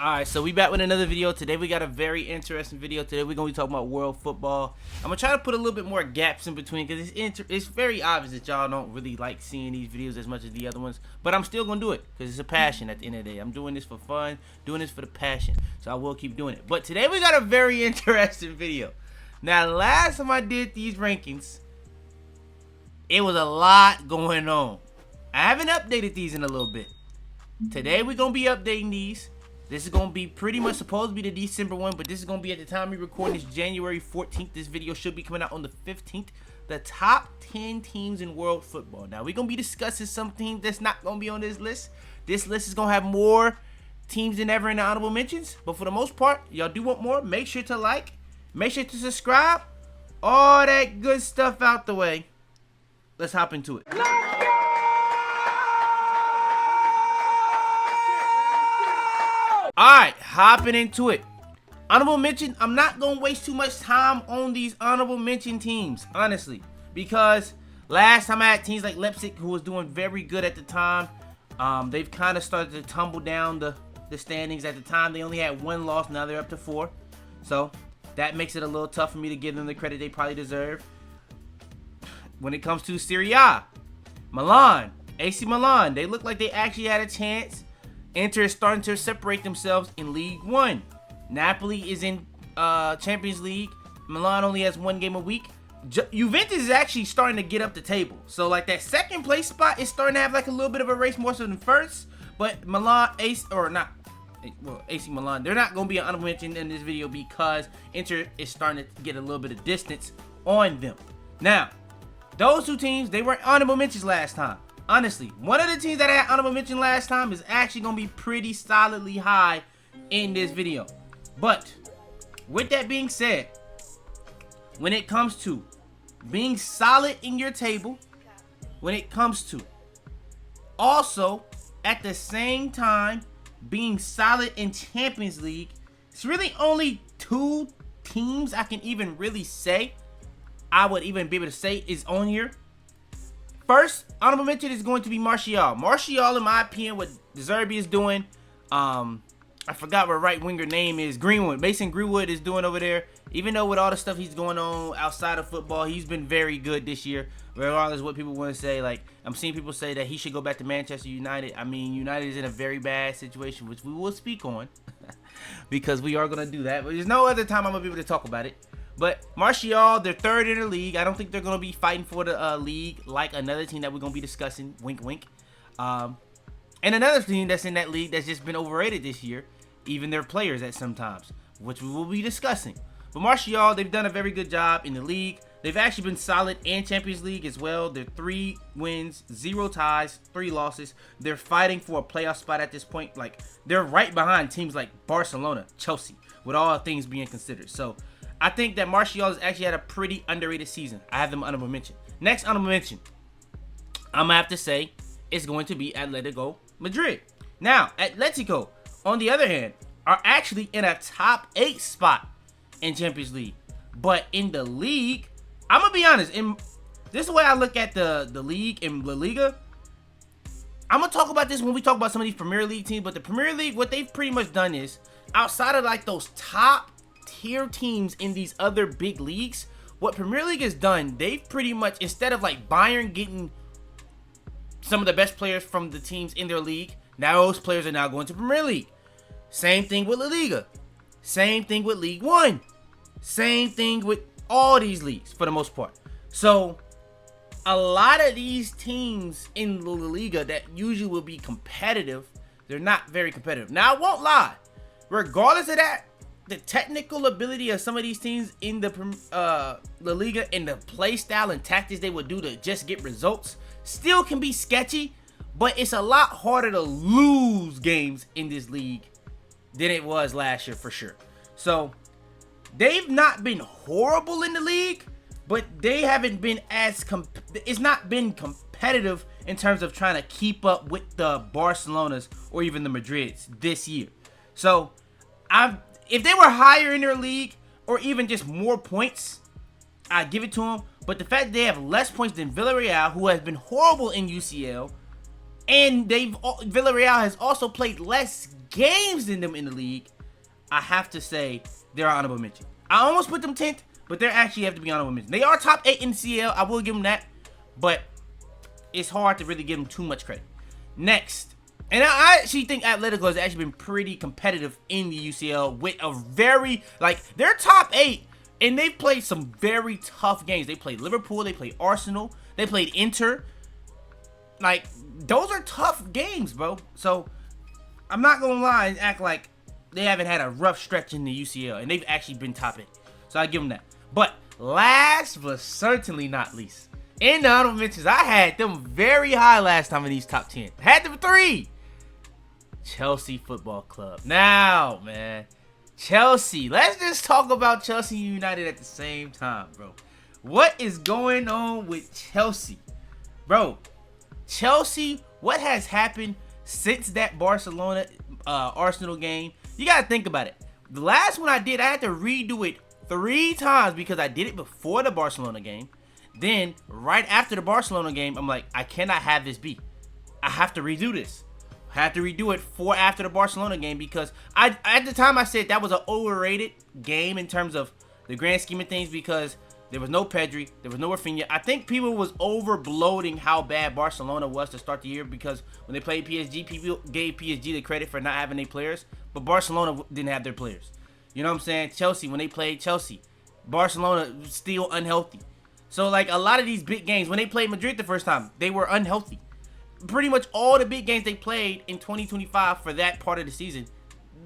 Alright, so we back with another video. Today we got a very interesting video. Today we're going to be talking about world football. I'm going to try to put a little bit more gaps in between because it's very obvious that y'all don't really like seeing these videos as much as the other ones. But I'm still going to do it because it's a passion at the end of the day. I'm doing this for fun, doing this for the passion. So I will keep doing it. But today we got a very interesting video. Now, last time I did these rankings, it was a lot going on. I haven't updated these in a little bit. Today we're going to be updating these. This is going to be pretty much supposed to be the December one, but this is going to be at the time we record this January 14th. This video should be coming out on the 15th. The top 10 teams in world football. Now, we're going to be discussing some teams that's not going to be on this list. This list is going to have more teams than ever in the honorable mentions. But for the most part, y'all do want more. Make sure to like. Make sure to subscribe. All that good stuff out the way. Let's hop into it. Alright, hopping into it. Honorable mention, I'm not going to waste too much time on these honorable mention teams, honestly. Because last time I had teams like Leipzig, who was doing very good at the time. They've kind of started to tumble down the standings. At the time, they only had one loss. Now they're up to 4. So, that makes it a little tough for me to give them the credit they probably deserve. When it comes to Serie A, Milan, AC Milan, they look like they actually had a chance. Inter is starting to separate themselves in League 1. Napoli is in Champions League. Milan only has 1 game a week. Juventus is actually starting to get up the table. So, like, that second place spot is starting to have, like, a little bit of a race more so than first. But Milan, AC Milan, they're not going to be an honorable mention in this video because Inter is starting to get a little bit of distance on them. Now, those two teams, they weren't honorable mentions last time. Honestly, one of the teams that I had honorable mention last time is actually going to be pretty solidly high in this video. But, with that being said, when it comes to being solid in your table, when it comes to also, at the same time, being solid in Champions League, it's really only 2 teams I can even really say, I would even be able to say is on here. First, honorable mention is going to be Martial. Martial, in my opinion, what De Zerbi is doing, I forgot what right winger name is, Greenwood. Mason Greenwood is doing over there. Even though with all the stuff he's going on outside of football, he's been very good this year. Regardless of what people want to say, like, I'm seeing people say that he should go back to Manchester United. I mean, United is in a very bad situation, which we will speak on. Because we are going to do that. But there's no other time I'm going to be able to talk about it. But Martial, they're 3rd in the league. I don't think they're going to be fighting for the league like another team that we're going to be discussing. Wink, wink. And another team that's in that league that's just been overrated this year. Even their players at sometimes, which we will be discussing. But Martial, they've done a very good job in the league. They've actually been solid in Champions League as well. They're 3 wins, 0 ties, 3 losses. They're fighting for a playoff spot at this point. Like, they're right behind teams like Barcelona, Chelsea, with all things being considered. So, I think that Martial has actually had a pretty underrated season. I have them honorable mention. Next honorable mention, I'm going to have to say, is going to be Atletico Madrid. Now, Atletico, on the other hand, are actually in a top 8 spot in Champions League. But in the league, I'm going to be honest, this is the way I look at the league in La Liga. I'm going to talk about this when we talk about some of these Premier League teams. But the Premier League, what they've pretty much done is, outside of like those top tier teams in these other big leagues, what Premier League has done, they've pretty much, instead of like Bayern getting some of the best players from the teams in their league, now those players are now going to Premier League. Same thing with La Liga. Same thing with League 1. Same thing with all these leagues for the most part. So, a lot of these teams in La Liga that usually will be competitive, they're not very competitive. Now, I won't lie. Regardless of that, the technical ability of some of these teams in the La Liga and the play style and tactics they would do to just get results still can be sketchy, but it's a lot harder to lose games in this league than it was last year for sure. So, they've not been horrible in the league, but they haven't been as it's not been competitive in terms of trying to keep up with the Barcelonas or even the Madrids this year. So, if they were higher in their league or even just more points, I'd give it to them. But the fact that they have less points than Villarreal, who has been horrible in UCL, and Villarreal has also played less games than them in the league, I have to say they're honorable mention. I almost put them 10th, but they actually have to be honorable mention. They are top 8 in CL. I will give them that, but it's hard to really give them too much credit. Next, and I actually think Atletico has actually been pretty competitive in the UCL with a very, like, they're top 8, and they've played some very tough games. They played Liverpool, they played Arsenal, they played Inter. Like, those are tough games, bro. So, I'm not going to lie and act like they haven't had a rough stretch in the UCL, and they've actually been top 8. So, I give them that. But, last but certainly not least, in the honorable mentions, I had them very high last time in these top 10. Had them 3. Chelsea Football Club. Now, man, Chelsea. Let's just talk about Chelsea United at the same time, bro. What is going on with Chelsea? Bro, Chelsea, what has happened since that Barcelona Arsenal game? You got to think about it. The last one I did, I had to redo it 3 times because I did it before the Barcelona game. Then, right after the Barcelona game, I'm like, I cannot have this be. I have to redo this. I have to redo it for after the Barcelona game because at the time I said that was an overrated game in terms of the grand scheme of things because there was no Pedri, there was no Rafinha. I think people was over-bloating how bad Barcelona was to start the year because when they played PSG, people gave PSG the credit for not having their players, but Barcelona didn't have their players. You know what I'm saying? Chelsea, when they played Chelsea, Barcelona was still unhealthy. So, like, a lot of these big games, when they played Madrid the first time, they were unhealthy. Pretty much all the big games they played in 2025 for that part of the season,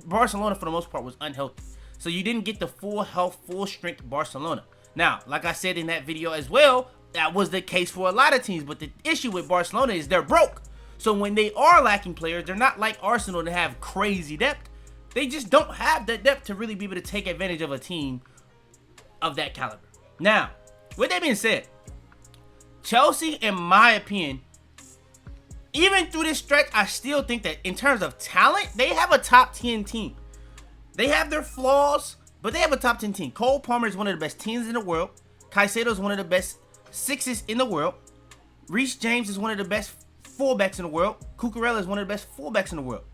Barcelona, for the most part, was unhealthy. So, you didn't get the full health, full strength Barcelona. Now, like I said in that video as well, that was the case for a lot of teams. But the issue with Barcelona is they're broke. So, when they are lacking players, they're not like Arsenal to have crazy depth. They just don't have that depth to really be able to take advantage of a team of that caliber. Now, with that being said, Chelsea, in my opinion, even through this stretch, I still think that in terms of talent, they have a top 10 team. They have their flaws, but they have a top 10 team. Cole Palmer is one of the best teams in the world. Caicedo is one of the best 6s in the world. Reece James is one of the best fullbacks in the world. Cucurella is one of the best fullbacks in the world.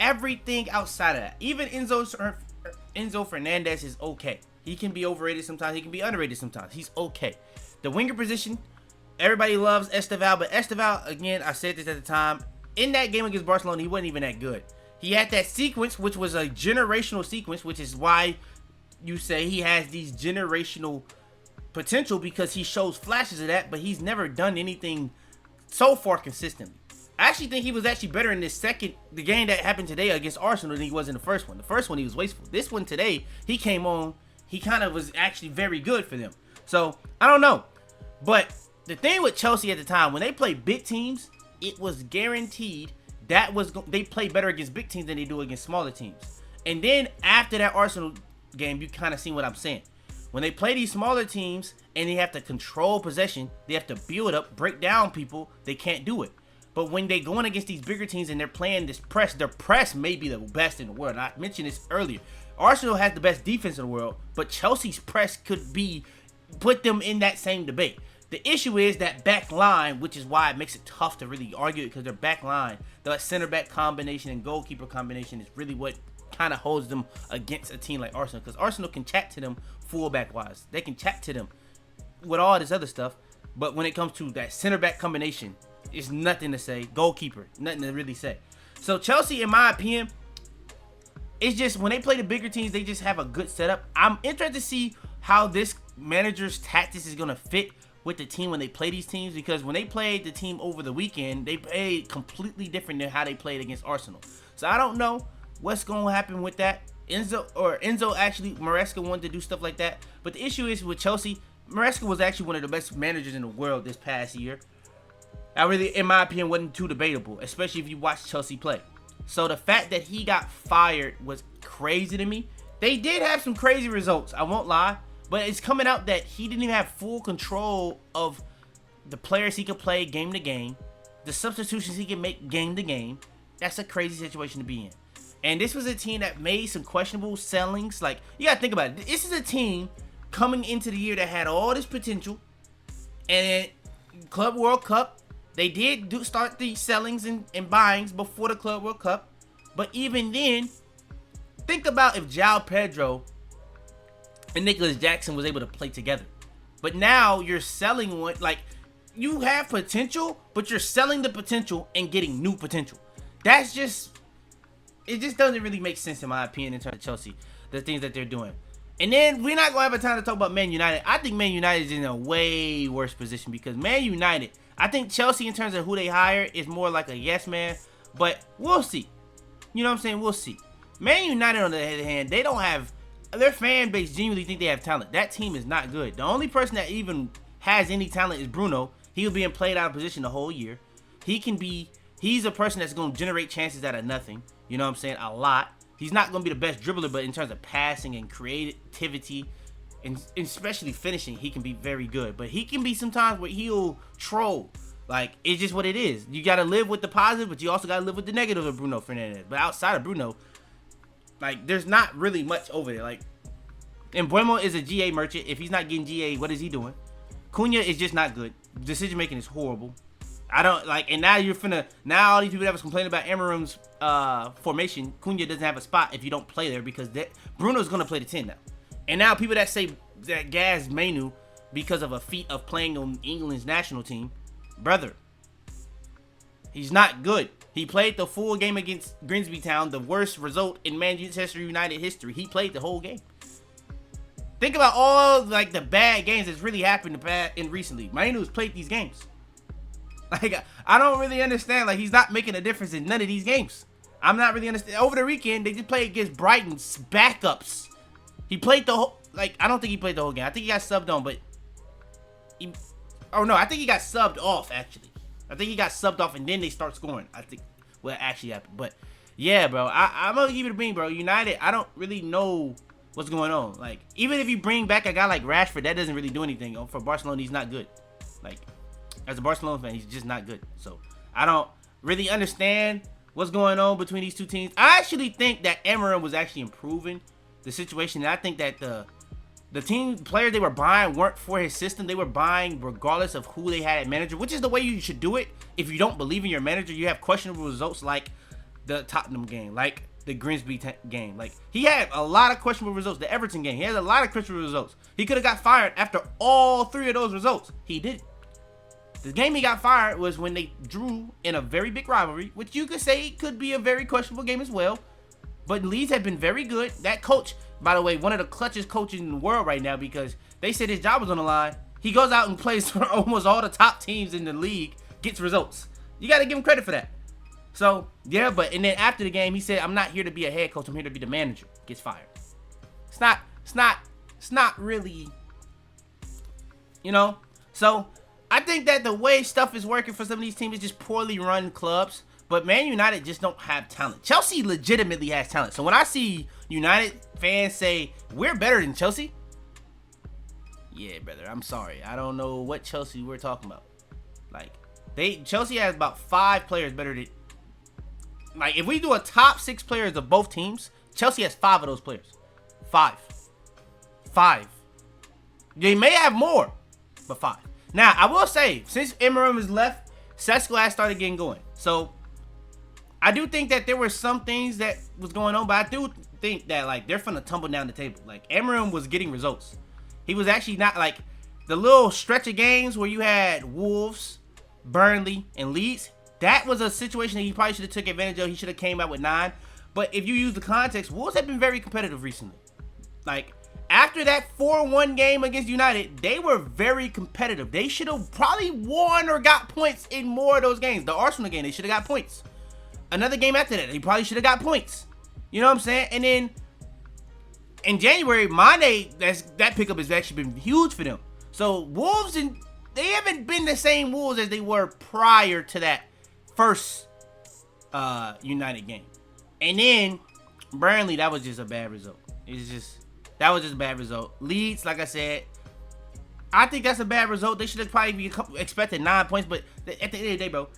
Everything outside of that, even Enzo Fernandez is okay. He can be overrated sometimes. He can be underrated sometimes. He's okay. The winger position, everybody loves Esteval, but Esteval, again, I said this at the time, in that game against Barcelona, he wasn't even that good. He had that sequence, which was a generational sequence, which is why you say he has these generational potential because he shows flashes of that, but he's never done anything so far consistently. I actually think he was actually better in the game that happened today against Arsenal than he was in the first one. The first one, he was wasteful. This one today, he came on, he kind of was actually very good for them. So, I don't know. But the thing with Chelsea at the time, when they played big teams, it was guaranteed they play better against big teams than they do against smaller teams. And then after that Arsenal game, you kind of see what I'm saying. When they play these smaller teams and they have to control possession, they have to build up, break down people, they can't do it. But when they going against these bigger teams and they're playing this press, their press may be the best in the world. And I mentioned this earlier. Arsenal has the best defense in the world, but Chelsea's press could put them in that same debate. The issue is that back line, which is why it makes it tough to really argue it, because their back line, the center back combination and goalkeeper combination is really what kind of holds them against a team like Arsenal, because Arsenal can chat to them fullback wise. They can chat to them with all this other stuff, but when it comes to that center back combination, it's nothing to say. Goalkeeper, nothing to really say. So Chelsea, in my opinion, it's just when they play the bigger teams, they just have a good setup. I'm interested to see how this manager's tactics is going to fit with the team when they play these teams, because when they played the team over the weekend, they played completely different than how they played against Arsenal. So I don't know what's going to happen with that. Enzo actually, Maresca wanted to do stuff like that. But the issue is with Chelsea, Maresca was actually one of the best managers in the world this past year. I really, in my opinion, wasn't too debatable, especially if you watch Chelsea play. So the fact that he got fired was crazy to me. They did have some crazy results, I won't lie. But it's coming out that he didn't even have full control of the players he could play game to game, the substitutions he can make game to game. That's a crazy situation to be in. And this was a team that made some questionable sellings. Like, you got to think about it. This is a team coming into the year that had all this potential. And Club World Cup, They did start the sellings and buyings before the Club World Cup. But even then, think about if João Pedro and Nicholas Jackson was able to play together. But now you're selling one, like, you have potential, but you're selling the potential and getting new potential. That's just, it just doesn't really make sense in my opinion in terms of Chelsea, the things that they're doing. And then we're not going to have a time to talk about Man United. I think Man United is in a way worse position because Man United, I think Chelsea in terms of who they hire is more like a yes man, but we'll see. You know what I'm saying? We'll see. Man United, on the other hand, they don't have, their fan base genuinely think they have talent. That team is not good. The only person that even has any talent is Bruno. He was being played out of position the whole year. He's a person that's going to generate chances out of nothing. You know what I'm saying? A lot. He's not going to be the best dribbler, but in terms of passing and creativity, and especially finishing, he can be very good. But he can be sometimes where he'll troll. Like, it's just what it is. You got to live with the positive, but you also got to live with the negative of Bruno Fernandes. But outside of Bruno, like, there's not really much over there. Like, and Buemo is a GA merchant. If he's not getting GA, what is he doing? Cunha is just not good. Decision making is horrible. I don't like, and now all these people that was complaining about Amorim's formation, Cunha doesn't have a spot if you don't play there because Bruno's gonna play the 10 now. And now people that say that gas Manu because of a feat of playing on England's national team, brother, he's not good. He played the full game against Grimsby Town, the worst result in Manchester United history. He played the whole game. Think about all like the bad games that's really happened in recently. Manu's played these games. Like, I don't really understand. Like, he's not making a difference in none of these games. I'm not really understand. Over the weekend, they just played against Brighton's backups. He played the whole, like, I don't think he played the whole game. I think he got subbed on, but I think he got subbed off, actually. I think he got subbed off, and then they start scoring. I think what actually happened. But, yeah, bro, I'm going to give it a bean, bro. United, I don't really know what's going on. Like, even if you bring back a guy like Rashford, that doesn't really do anything. For Barcelona, he's not good. Like, as a Barcelona fan, he's just not good. So, I don't really understand what's going on between these two teams. I actually think that Amorim was actually improving the situation. And I think that the team players they were buying weren't for his system. They were buying regardless of who they had at manager, which is the way you should do it. If you don't believe in your manager, you have questionable results like the Tottenham game, like the Grimsby game. Like, he had a lot of questionable results. The Everton game, he had a lot of questionable results. He could have got fired after all three of those results. He didn't. The game he got fired was when they drew in a very big rivalry, which you could say could be a very questionable game as well. But Leeds have been very good. That coach, by the way, one of the clutchest coaches in the world right now because they said his job was on the line. He goes out and plays for almost all the top teams in the league, gets results. You got to give him credit for that. So, yeah, and then after the game, he said, I'm not here to be a head coach. I'm here to be the manager. Gets fired. It's not really, you know. So, I think that the way stuff is working for some of these teams is just poorly run clubs. But Man United just don't have talent. Chelsea legitimately has talent. So when I see United fans say, we're better than Chelsea. Yeah, brother, I'm sorry. I don't know what Chelsea we're talking about. Like, Chelsea has about 5 players better than... Like, if we do a top 6 players of both teams, Chelsea has 5 of those players. 5. They may have more, but 5. Now, I will say, since Amorim has left, Sesko has started getting going. So, I do think that there were some things that was going on, but I do think that, like, they're finna tumble down the table. Like, Amorim was getting results. He was actually not, like, the little stretch of games where you had Wolves, Burnley, and Leeds. That was a situation that he probably should have took advantage of. He should have came out with 9. But if you use the context, Wolves have been very competitive recently. Like, after that 4-1 game against United, they were very competitive. They should have probably won or got points in more of those games. The Arsenal game, they should have got points. Another game after that, they probably should have got points. You know what I'm saying? And then in January, Mane, that pickup has actually been huge for them. So Wolves, they haven't been the same Wolves as they were prior to that first United game. And then Burnley, that was just a bad result. That was just a bad result. Leeds, like I said, I think that's a bad result. They should have probably expected 9 points, but at the end of the day, bro,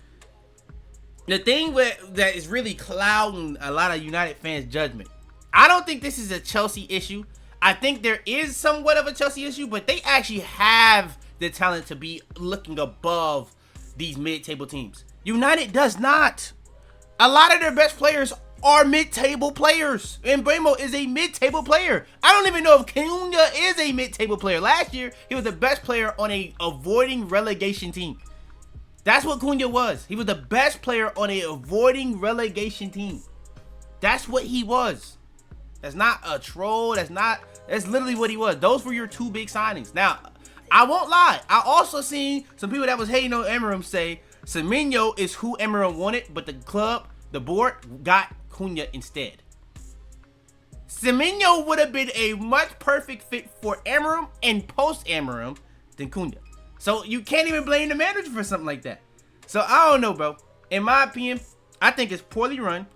the thing that is really clouding a lot of United fans' judgment, I don't think this is a Chelsea issue. I think there is somewhat of a Chelsea issue, but they actually have the talent to be looking above these mid-table teams. United does not. A lot of their best players are mid-table players. And Bremo is a mid-table player. I don't even know if Cunha is a mid-table player. Last year, he was the best player on a avoiding relegation team. That's what Cunha was. He was the best player on a avoiding relegation team. That's what he was. That's not a troll. That's literally what he was. Those were your two big signings. Now, I won't lie. I also seen some people that was hating on Amorim say Semenyo is who Amorim wanted, but the club, the board, got Cunha instead. Semenyo would have been a much perfect fit for Amorim and post-Amorim than Cunha. So you can't even blame the manager for something like that. So I don't know, bro. In my opinion, I think it's poorly run.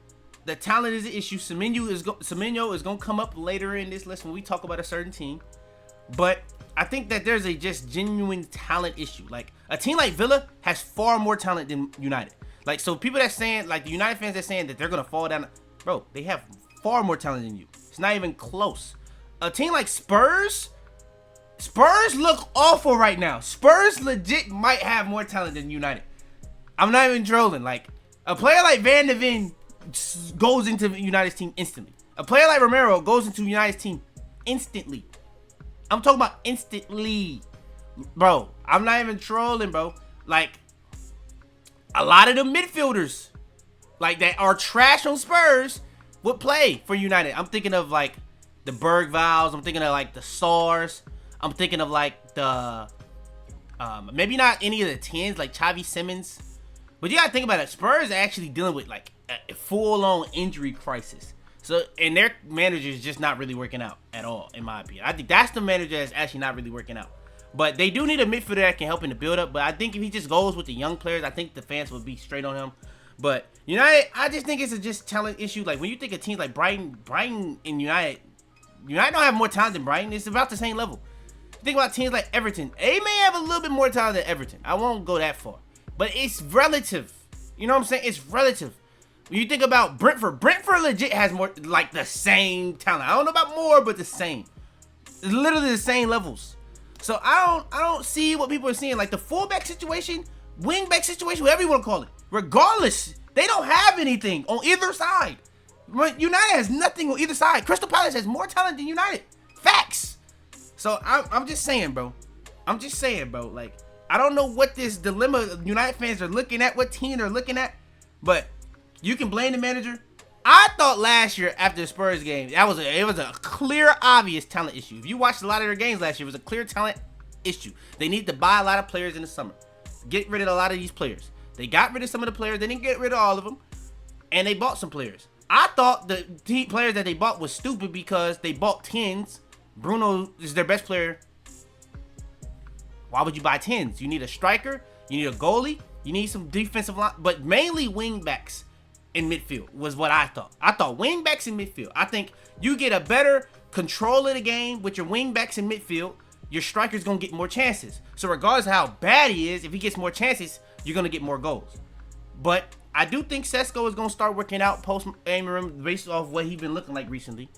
The talent is an issue. Semenyo is going to come up later in this list when we talk about a certain team. But I think that there's a just genuine talent issue. Like, a team like Villa has far more talent than United. Like, so people that's saying, like the United fans that's saying that they're going to fall down. Bro, they have far more talent than you. It's not even close. A team like Spurs look awful right now. Spurs legit might have more talent than United. I'm not even trolling. Like, a player like Van de Ven goes into United's team instantly. A player like Romero goes into United's team instantly. I'm talking about instantly. Bro, I'm not even trolling, bro. Like, a lot of the midfielders, like, that are trash on Spurs would play for United. I'm thinking of, like, the Bergvals. I'm thinking of, like, the Sars. I'm thinking of, like, the, maybe not any of the 10s, like Xavi Simons. But you gotta think about it. Spurs are actually dealing with, like, a full-on injury crisis. So, and their manager is just not really working out at all, in my opinion. I think that's the manager that's actually not really working out. But they do need a midfielder that can help in the build-up. But I think if he just goes with the young players, I think the fans would be straight on him. But United, I just think it's a just talent issue. Like, when you think of teams like Brighton and United don't have more talent than Brighton. It's about the same level. Think about teams like Everton. They may have a little bit more talent than Everton. I won't go that far. But it's relative. You know what I'm saying? It's relative. When you think about Brentford legit has more, like, the same talent. I don't know about more, but the same. It's literally the same levels. So I don't see what people are seeing. Like, the fullback situation, wingback situation, whatever you want to call it. Regardless, they don't have anything on either side. United has nothing on either side. Crystal Palace has more talent than United. Facts. So I'm just saying, bro. Like, I don't know what this dilemma United fans are looking at, what team they're looking at, but you can blame the manager. I thought last year after the Spurs game, it was a clear, obvious talent issue. If you watched a lot of their games last year, it was a clear talent issue. They need to buy a lot of players in the summer. Get rid of a lot of these players. They got rid of some of the players. They didn't get rid of all of them. And they bought some players. I thought the players that they bought was stupid because they bought 10s. Bruno is their best player. Why would you buy 10s? You need a striker. You need a goalie. You need some defensive line. But mainly wing backs in midfield was what I thought. I thought wing backs in midfield. I think you get a better control of the game with your wing backs in midfield. Your striker's going to get more chances. So regardless of how bad he is, if he gets more chances, you're going to get more goals. But I do think Sesko is going to start working out post-Amorim based off what he's been looking like recently.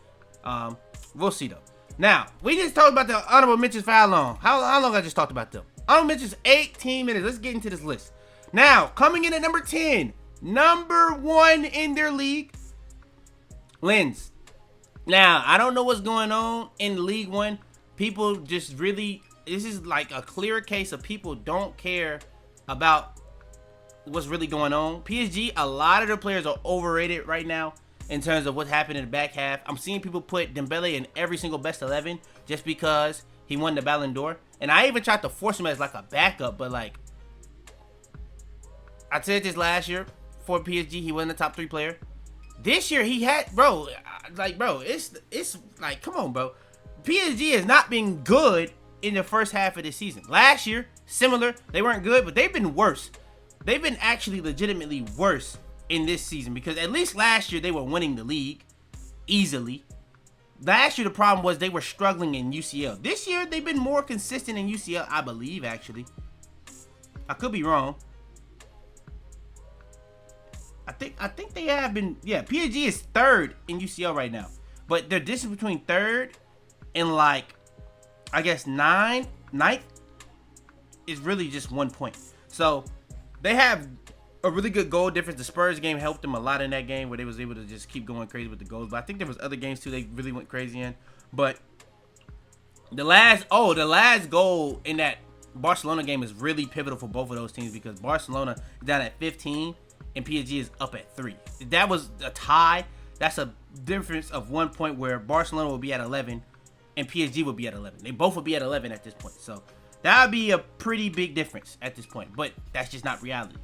We'll see, though. Now, we just talked about the honorable mentions for how long? How long I just talked about them? Honorable mentions, 18 minutes. Let's get into this list. Now, coming in at number 10, number 1 in their league, Lens. Now, I don't know what's going on in League 1. People just really, this is like a clear case of people don't care about what's really going on. PSG, a lot of their players are overrated right now in terms of what's happened in the back half. I'm seeing people put Dembele in every single best 11 just because he won the Ballon d'Or. And I even tried to force him as like a backup, but like, I said this last year for PSG, he wasn't the top 3 player. This year he had, bro, it's like, come on, bro. PSG has not been good in the first half of this season. Last year, similar, they weren't good, but they've been worse. They've been actually legitimately worse in this season because at least last year they were winning the league easily. Last year the problem was they were struggling in UCL. This year they've been more consistent in UCL, I believe, actually. I could be wrong. I think they have been, yeah, PSG is 3rd in UCL right now. But their distance between 3rd and like, I guess 9th is really just 1 point. So they have a really good goal difference. The Spurs game helped them a lot in that game where they was able to just keep going crazy with the goals. But I think there was other games too they really went crazy in. But the last goal in that Barcelona game is really pivotal for both of those teams because Barcelona is down at 15 and PSG is up at 3. If that was a tie, that's a difference of 1 point where Barcelona will be at 11 and PSG will be at 11. They both will be at 11 at this point. So that would be a pretty big difference at this point. But that's just not reality.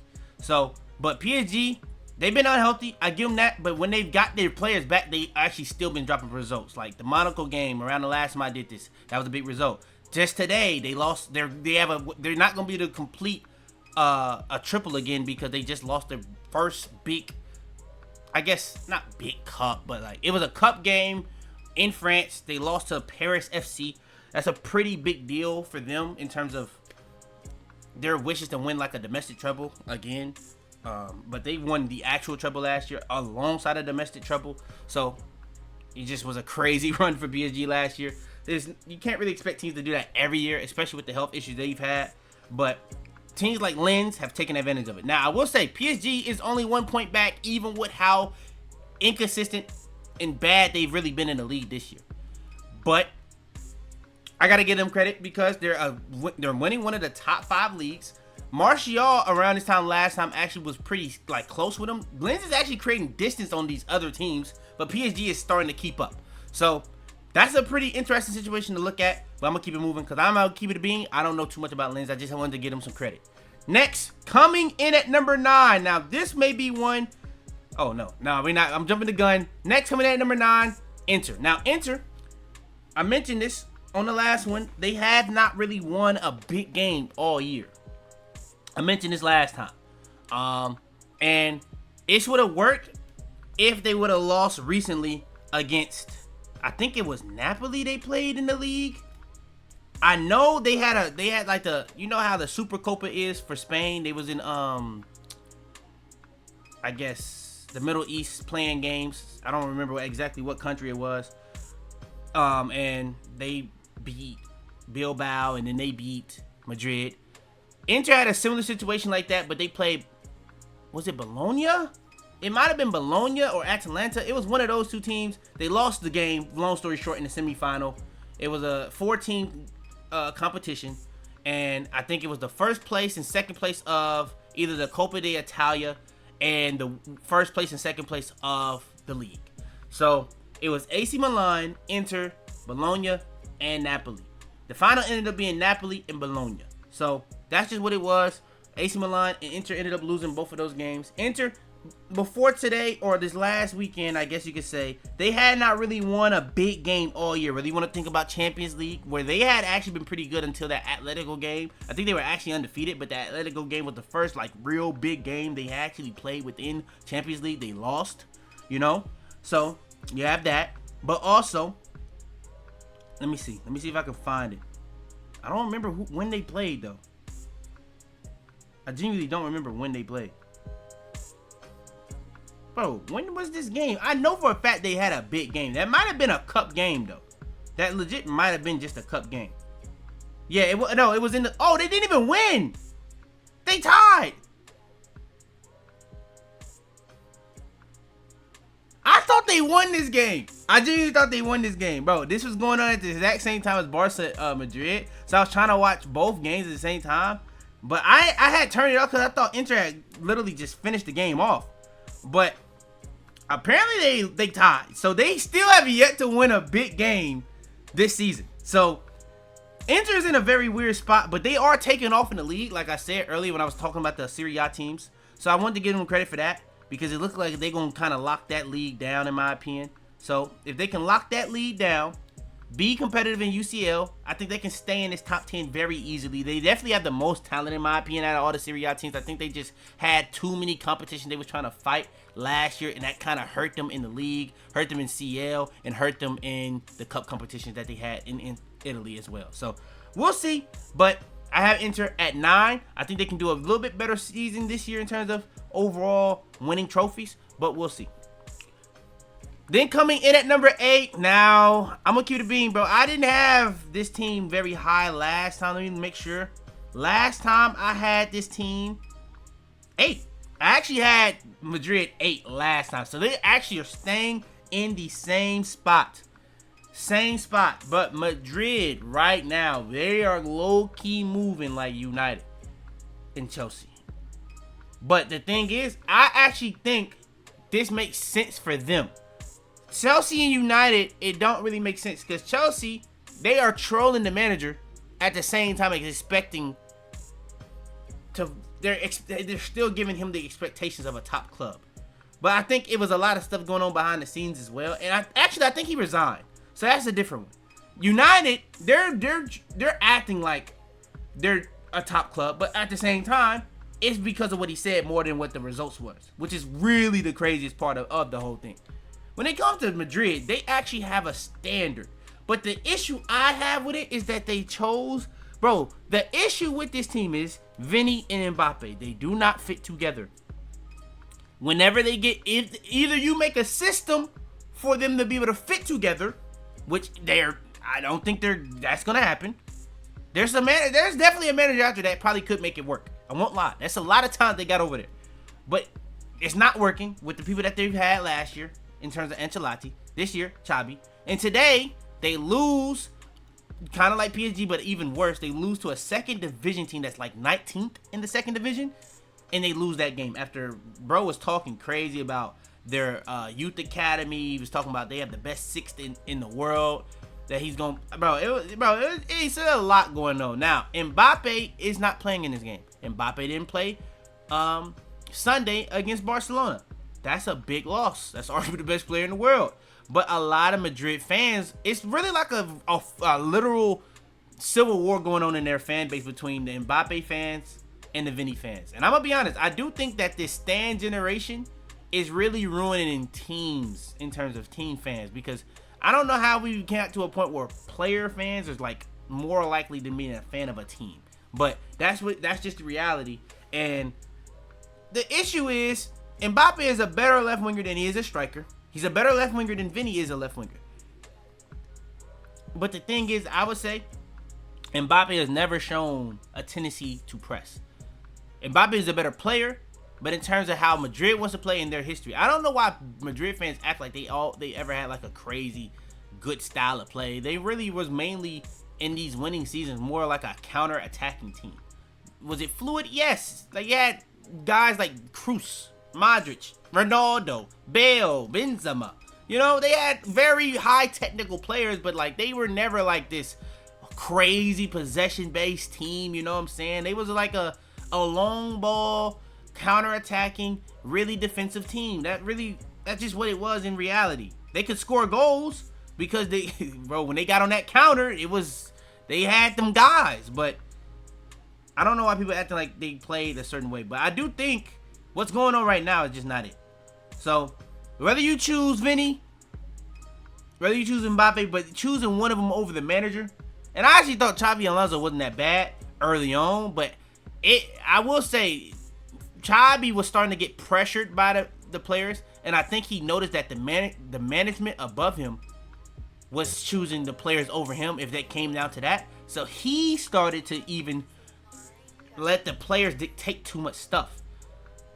So, but PSG, they've been unhealthy. I give them that. But when they've got their players back, they actually still been dropping results. Like the Monaco game around the last time I did this, that was a big result. Just today, they lost. They're not gonna be able to complete a triple again because they just lost their first big, I guess not big cup, but like it was a cup game in France. They lost to Paris FC. That's a pretty big deal for them in terms of their wishes to win like a domestic treble again. But they won the actual treble last year alongside a domestic treble. So it just was a crazy run for PSG last year. You can't really expect teams to do that every year, especially with the health issues they've had. But teams like Lens have taken advantage of it. Now, I will say PSG is only 1 point back, even with how inconsistent and bad they've really been in the league this year. But I got to give them credit because they're winning one of the top 5 leagues. Martial around this time last time actually was pretty like close with them. Lens is actually creating distance on these other teams, but PSG is starting to keep up. So that's a pretty interesting situation to look at, but I'm going to keep it moving because I'm going to keep it a bean. I don't know too much about Lens. I just wanted to give them some credit. Next, coming in at number 9. Now, this may be one. Oh, no, we're not. I'm jumping the gun. Next, coming in at number 9, Inter. Now, Inter, I mentioned this on the last one. They have not really won a big game all year. I mentioned this last time. And it would have worked if they would have lost recently against, I think it was Napoli they played in the league. I know they had like the, you know how the Supercopa is for Spain. They was in I guess the Middle East playing games. I don't remember exactly what country it was. And they beat Bilbao and then they beat Madrid. Inter had a similar situation like that, but they played, was it Bologna? It might have been Bologna or Atalanta. It was one of those two teams. They lost the game, long story short, in the semifinal. It was a 4-team competition, and I think it was the first place and second place of either the Coppa d'Italia and the first place and second place of the league. So it was AC Milan, Inter, Bologna, and Napoli. The final ended up being Napoli and Bologna. So that's just what it was. AC Milan and Inter ended up losing both of those games. Inter, before today, or this last weekend, I guess you could say, they had not really won a big game all year. Whether you want to think about Champions League, where they had actually been pretty good until that Atletico game. I think they were actually undefeated, but that Atletico game was the first like real big game they actually played within Champions League. They lost, you know? So you have that. But also, let me see if I can find it. I don't remember when they played though. I genuinely don't remember when they played. Bro, when was this game? I know for a fact they had a big game. That might have been a cup game though. That legit might have been just a cup game. Yeah, it was in the. Oh, they didn't even win. They tied. I thought they won this game. I genuinely thought they won this game, bro. This was going on at the exact same time as Barca Madrid. So I was trying to watch both games at the same time. But I had turned it off because I thought Inter had literally just finished the game off. But apparently they tied. So they still have yet to win a big game this season. So Inter is in a very weird spot, but they are taking off in the league, like I said earlier when I was talking about the Serie A teams. So I wanted to give them credit for that because it looks like they're going to kind of lock that league down, in my opinion. So if they can lock that league down, be competitive in UCL, I think they can stay in this top 10 very easily. They definitely have the most talent, in my opinion, out of all the Serie A teams. I think they just had too many competitions they was trying to fight last year, and that kind of hurt them in the league, hurt them in CL, and hurt them in the cup competitions that they had in Italy as well. So we'll see, but I have Inter at 9. I think they can do a little bit better season this year in terms of overall winning trophies, but we'll see. Then coming in at number 8, now, I'm going to keep it a bean, bro. I didn't have this team very high last time. Let me make sure. Last time I had this team 8. I actually had Madrid 8 last time. So they actually are staying in the same spot. Same spot. But Madrid right now, they are low-key moving like United and Chelsea. But the thing is, I actually think this makes sense for them. Chelsea and United, it don't really make sense because Chelsea, they are trolling the manager at the same time expecting to. They're still giving him the expectations of a top club. But I think it was a lot of stuff going on behind the scenes as well. And I think he resigned. So that's a different one. United, they're acting like they're a top club, but at the same time, it's because of what he said more than what the results was, which is really the craziest part of the whole thing. When it comes to Madrid, they actually have a standard. But the issue I have with it is that they chose, bro, the issue with this team is Vini and Mbappe. They do not fit together. Whenever they get, either you make a system for them to be able to fit together, which I don't think that's going to happen. There's definitely a manager out there that probably could make it work. I won't lie. That's a lot of time they got over there. But it's not working with the people that they've had last year in terms of Ancelotti. This year, Xabi. And today, they lose, kind of like PSG, but even worse. They lose to a second division team that's like 19th in the second division. And they lose that game after bro was talking crazy about their youth academy. He was talking about they have the best sixth in the world. That he's going, it's a lot going on. Now, Mbappe is not playing in this game. Mbappe didn't play Sunday against Barcelona. That's a big loss. That's arguably the best player in the world. But a lot of Madrid fans, it's really like a literal civil war going on in their fan base between the Mbappe fans and the Vini fans. And I'm going to be honest, I do think that this Stan generation is really ruining teams in terms of team fans, because I don't know how we get to a point where player fans are like more likely than being a fan of a team. But that's just the reality. And the issue is Mbappe is a better left winger than he is a striker. He's a better left winger than Vini is a left winger. But the thing is, I would say Mbappe has never shown a tendency to press. Mbappe is a better player, but in terms of how Madrid wants to play in their history, I don't know why Madrid fans act like they ever had like a crazy good style of play. They really was mainly in these winning seasons more like a counter-attacking team. Was it fluid? Yes. Like you had guys like Kroos, Modric, Ronaldo, Bale, Benzema. You know, they had very high technical players, but like they were never like this crazy possession-based team. You know what I'm saying? They was like a long ball, counter-attacking, really defensive team. That's just what it was in reality. They could score goals because when they got on that counter, they had them guys. But I don't know why people acting like they played a certain way. But I do think what's going on right now is just not it. So whether you choose Vini, whether you choose Mbappe, but choosing one of them over the manager, and I actually thought Xabi Alonso wasn't that bad early on, but I will say Xabi was starting to get pressured by the players, and I think he noticed that the management above him was choosing the players over him if that came down to that. So he started to even let the players dictate too much stuff.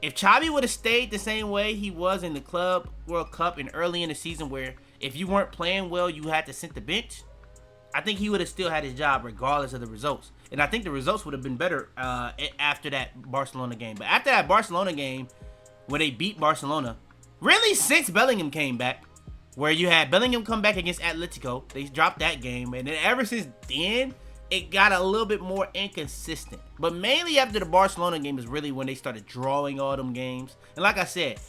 If Xabi would have stayed the same way he was in the Club World Cup and early in the season, where if you weren't playing well, you had to sit the bench, I think he would have still had his job regardless of the results. And I think the results would have been better after that Barcelona game. But after that Barcelona game, where they beat Barcelona, really since Bellingham came back, where you had Bellingham come back against Atletico, they dropped that game. And then ever since then, it got a little bit more inconsistent. But mainly after the Barcelona game is really when they started drawing all them games. And like I said,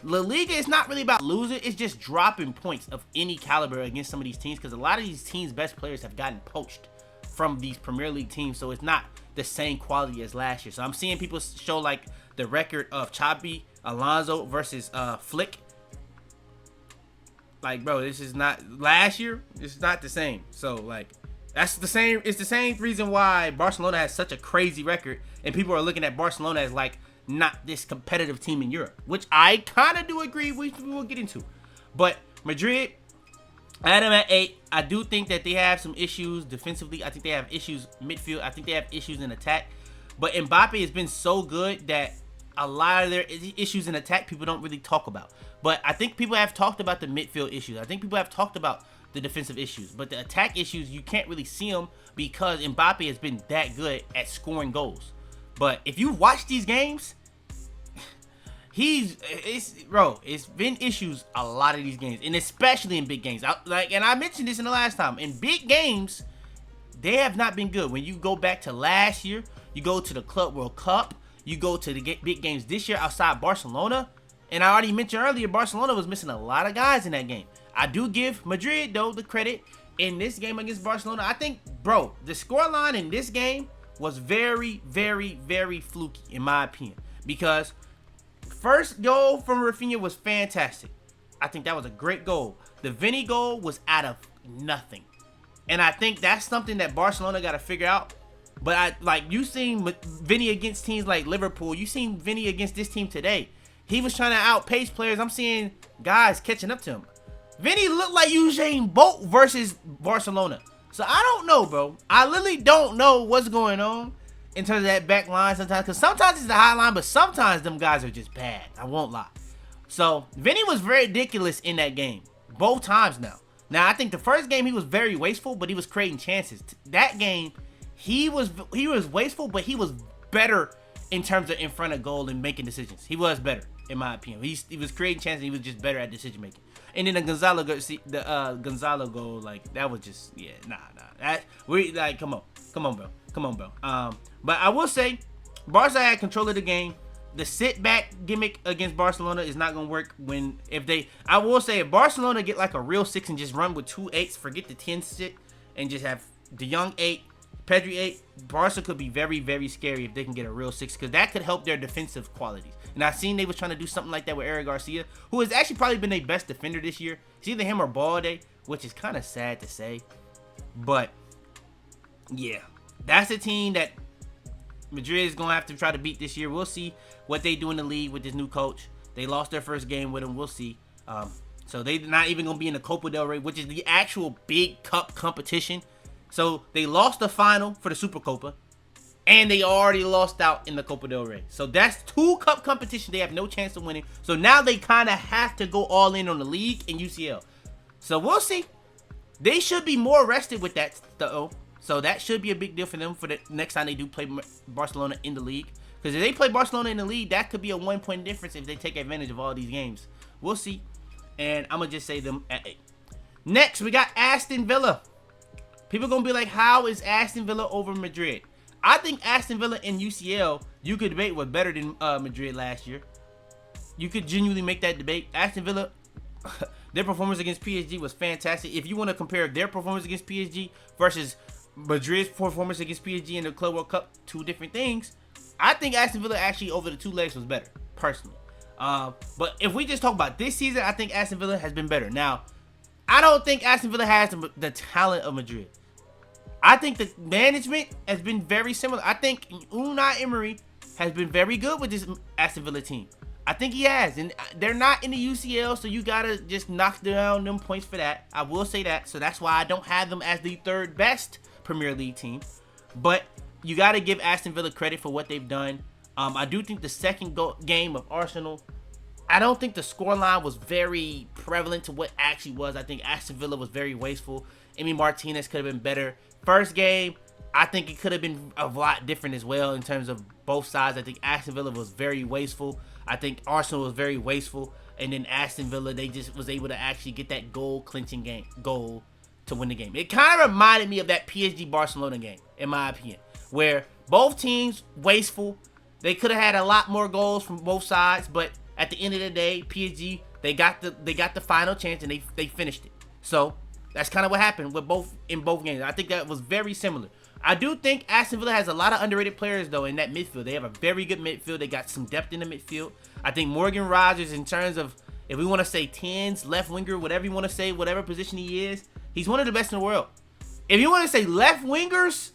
La Liga is not really about losing. It's just dropping points of any caliber against some of these teams, because a lot of these teams' best players have gotten poached from these Premier League teams, so it's not the same quality as last year. So I'm seeing people show like the record of Xabi Alonso versus Flick. Like, bro, this is not last year. It's not the same. So like, that's the same. It's the same reason why Barcelona has such a crazy record, and people are looking at Barcelona as like not this competitive team in Europe, which I kind of do agree with. We will get into, but Madrid, I had them at 8. I do think that they have some issues defensively. I think they have issues midfield. I think they have issues in attack. But Mbappe has been so good that a lot of their issues in attack people don't really talk about. But I think people have talked about the midfield issues. I think people have talked about the defensive issues. But the attack issues, you can't really see them because Mbappe has been that good at scoring goals. But if you watch these games, it's been issues a lot of these games, and especially in big games. And I mentioned this in the last time. In big games, they have not been good. When you go back to last year, you go to the Club World Cup, you go to the big games this year outside Barcelona, and I already mentioned earlier, Barcelona was missing a lot of guys in that game. I do give Madrid, though, the credit in this game against Barcelona. I think, bro, the scoreline in this game was very, very, very fluky, in my opinion, because first goal from Rafinha was fantastic. I think that was a great goal. The Vini goal was out of nothing. And I think that's something that Barcelona got to figure out. But you seen Vini against teams like Liverpool. You seen Vini against this team today. He was trying to outpace players. I'm seeing guys catching up to him. Vini looked like Usain Bolt versus Barcelona. So I don't know, bro. I literally don't know what's going on in terms of that back line sometimes. Because sometimes it's the high line, but sometimes them guys are just bad. I won't lie. So Vini was very ridiculous in that game. Both times now. Now, I think the first game he was very wasteful, but he was creating chances. That game, he was wasteful, but he was better in terms of in front of goal and making decisions. He was better, in my opinion. He was creating chances. He was just better at decision making. And then the Gonzalo goal, like that was just nah. Come on, bro. But I will say, Barca had control of the game. The sit back gimmick against Barcelona is not gonna work I will say if Barcelona get like a real 6 and just run with 2 8s, forget the 10 shit, and just have De Jong 8, Pedri 8, Barca could be very, very scary if they can get a real 6, because that could help their defensive qualities. And I seen they was trying to do something like that with Eric Garcia, who has actually probably been their best defender this year. It's either him or Balde, which is kind of sad to say. But yeah, that's a team that Madrid is going to have to try to beat this year. We'll see what they do in the league with this new coach. They lost their first game with him. We'll see. So they're not even going to be in the Copa del Rey, which is the actual big cup competition. So they lost the final for the Super Copa, and they already lost out in the Copa del Rey. So that's 2 cup competition they have no chance of winning. So now they kind of have to go all in on the league and UCL. So we'll see. They should be more rested with that though. So that should be a big deal for them for the next time they do play Barcelona in the league. Because if they play Barcelona in the league, that could be a 1-point difference if they take advantage of all these games. We'll see. And I'm going to just say them at 8. Next, we got Aston Villa. People going to be like, how is Aston Villa over Madrid? I think Aston Villa in UCL, you could debate, was better than Madrid last year. You could genuinely make that debate. Aston Villa, their performance against PSG was fantastic. If you want to compare their performance against PSG versus Madrid's performance against PSG in the Club World Cup, 2 different things. I think Aston Villa actually over the 2 legs was better, personally. But if we just talk about this season, I think Aston Villa has been better. Now, I don't think Aston Villa has the talent of Madrid. I think the management has been very similar. I think Unai Emery has been very good with this Aston Villa team. I think he has. And they're not in the UCL, so you got to just knock down them points for that. I will say that. So that's why I don't have them as the 3rd best Premier League team. But you got to give Aston Villa credit for what they've done. I do think the second game of Arsenal, I don't think the scoreline was very prevalent to what actually was. I think Aston Villa was very wasteful. Emi Martinez could have been better. First game, I think it could have been a lot different as well in terms of both sides. I think Aston Villa was very wasteful. I think Arsenal was very wasteful. And then Aston Villa, they just was able to actually get that goal-clinching goal to win the game. It kind of reminded me of that PSG-Barcelona game, in my opinion, where both teams wasteful. They could have had a lot more goals from both sides, but at the end of the day, PSG, they got the final chance and they finished it. So that's kind of what happened with both games. I think that was very similar. I do think Aston Villa has a lot of underrated players though in that midfield. They have a very good midfield. They got some depth in the midfield. I think Morgan Rogers, in terms of, if we want to say 10s, left winger, whatever you want to say, whatever position he is, he's one of the best in the world. If you want to say left wingers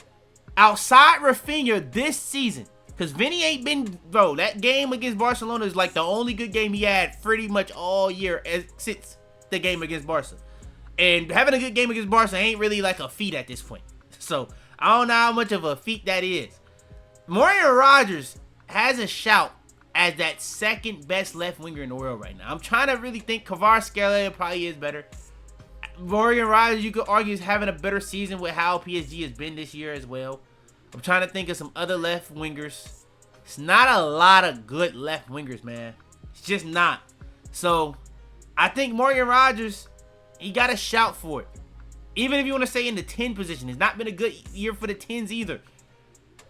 outside Rafinha this season, because Vini ain't been, bro, that game against Barcelona is like the only good game he had pretty much all year since the game against Barca. And having a good game against Barca ain't really like a feat at this point. So I don't know how much of a feat that is. Morgan Rogers has a shout as that second best left winger in the world right now. I'm trying to really think. Kvaratskhelia probably is better. Morgan Rogers, you could argue, is having a better season with how PSG has been this year as well. I'm trying to think of some other left wingers. It's not a lot of good left wingers, man. It's just not. So, I think Morgan Rogers, he got a shout for it. Even if you want to say in the 10 position. It's not been a good year for the 10s either.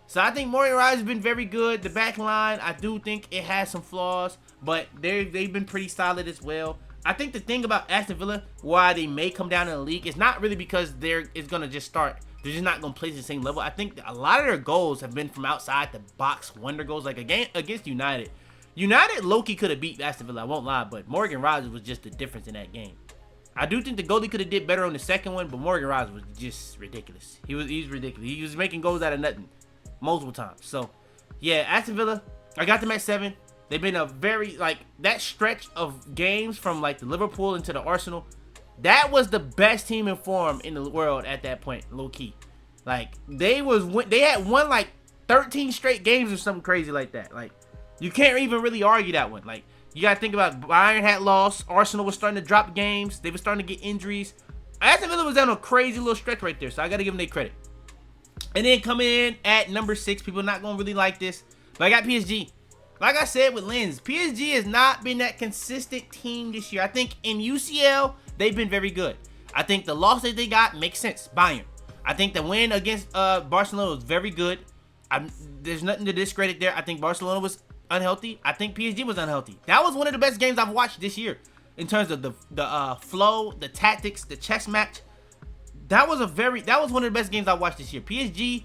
So, I think Morgan Rogers has been very good. The back line, I do think it has some flaws. But they've been pretty solid as well. I think the thing about Aston Villa, why they may come down in the league, is not really because it's going to just start. They're just not going to play at the same level. I think a lot of their goals have been from outside the box, wonder goals, like against United. United, low-key could have beat Aston Villa, I won't lie, but Morgan Rogers was just the difference in that game. I do think the goalie could have did better on the second one, but Morgan Rogers was just ridiculous. He's ridiculous. He was making goals out of nothing multiple times. So, yeah, Aston Villa, I got them at 7. They've been a very, that stretch of games from, the Liverpool into the Arsenal, that was the best team in form in the world at that point, low-key. They had won, 13 straight games or something crazy like that. You can't even really argue that one. You got to think about Bayern had lost. Arsenal was starting to drop games. They were starting to get injuries. Aston Villa was on a crazy little stretch right there, so I got to give them their credit. And then coming in at number 6, people are not going to really like this, but I got PSG. Like I said with Lens, PSG has not been that consistent team this year. I think in UCL, they've been very good. I think the loss that they got makes sense. Bayern. I think the win against Barcelona was very good. There's nothing to discredit there. I think Barcelona was unhealthy. I think PSG was unhealthy. That was one of the best games I've watched this year in terms of the flow, the tactics, the chess match. That was one of the best games I watched this year. PSG,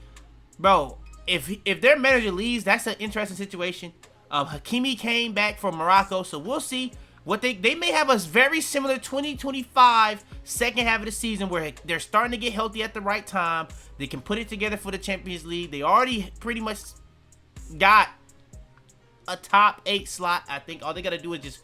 bro, if their manager leaves, that's an interesting situation. Hakimi came back from Morocco, so we'll see what they may have a very similar 2025 second half of the season where they're starting to get healthy at the right time. They can put it together for the Champions League. They already pretty much got a top 8 slot. I think all they got to do is just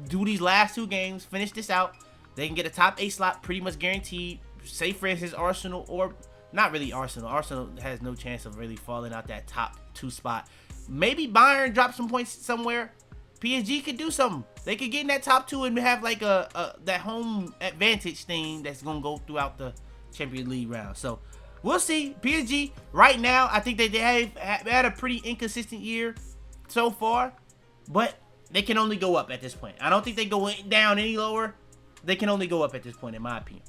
do these last 2 games, finish this out. They can get a top 8 slot pretty much guaranteed. Say for instance Arsenal, or not really Arsenal. Arsenal has no chance of really falling out that top 2 spot. Maybe Bayern drop some points somewhere. PSG could do something. They could get in that top 2 and have that home advantage thing that's going to go throughout the Champions League round. So, we'll see. PSG, right now, I think they have had a pretty inconsistent year so far. But they can only go up at this point. I don't think they go down any lower. They can only go up at this point, in my opinion.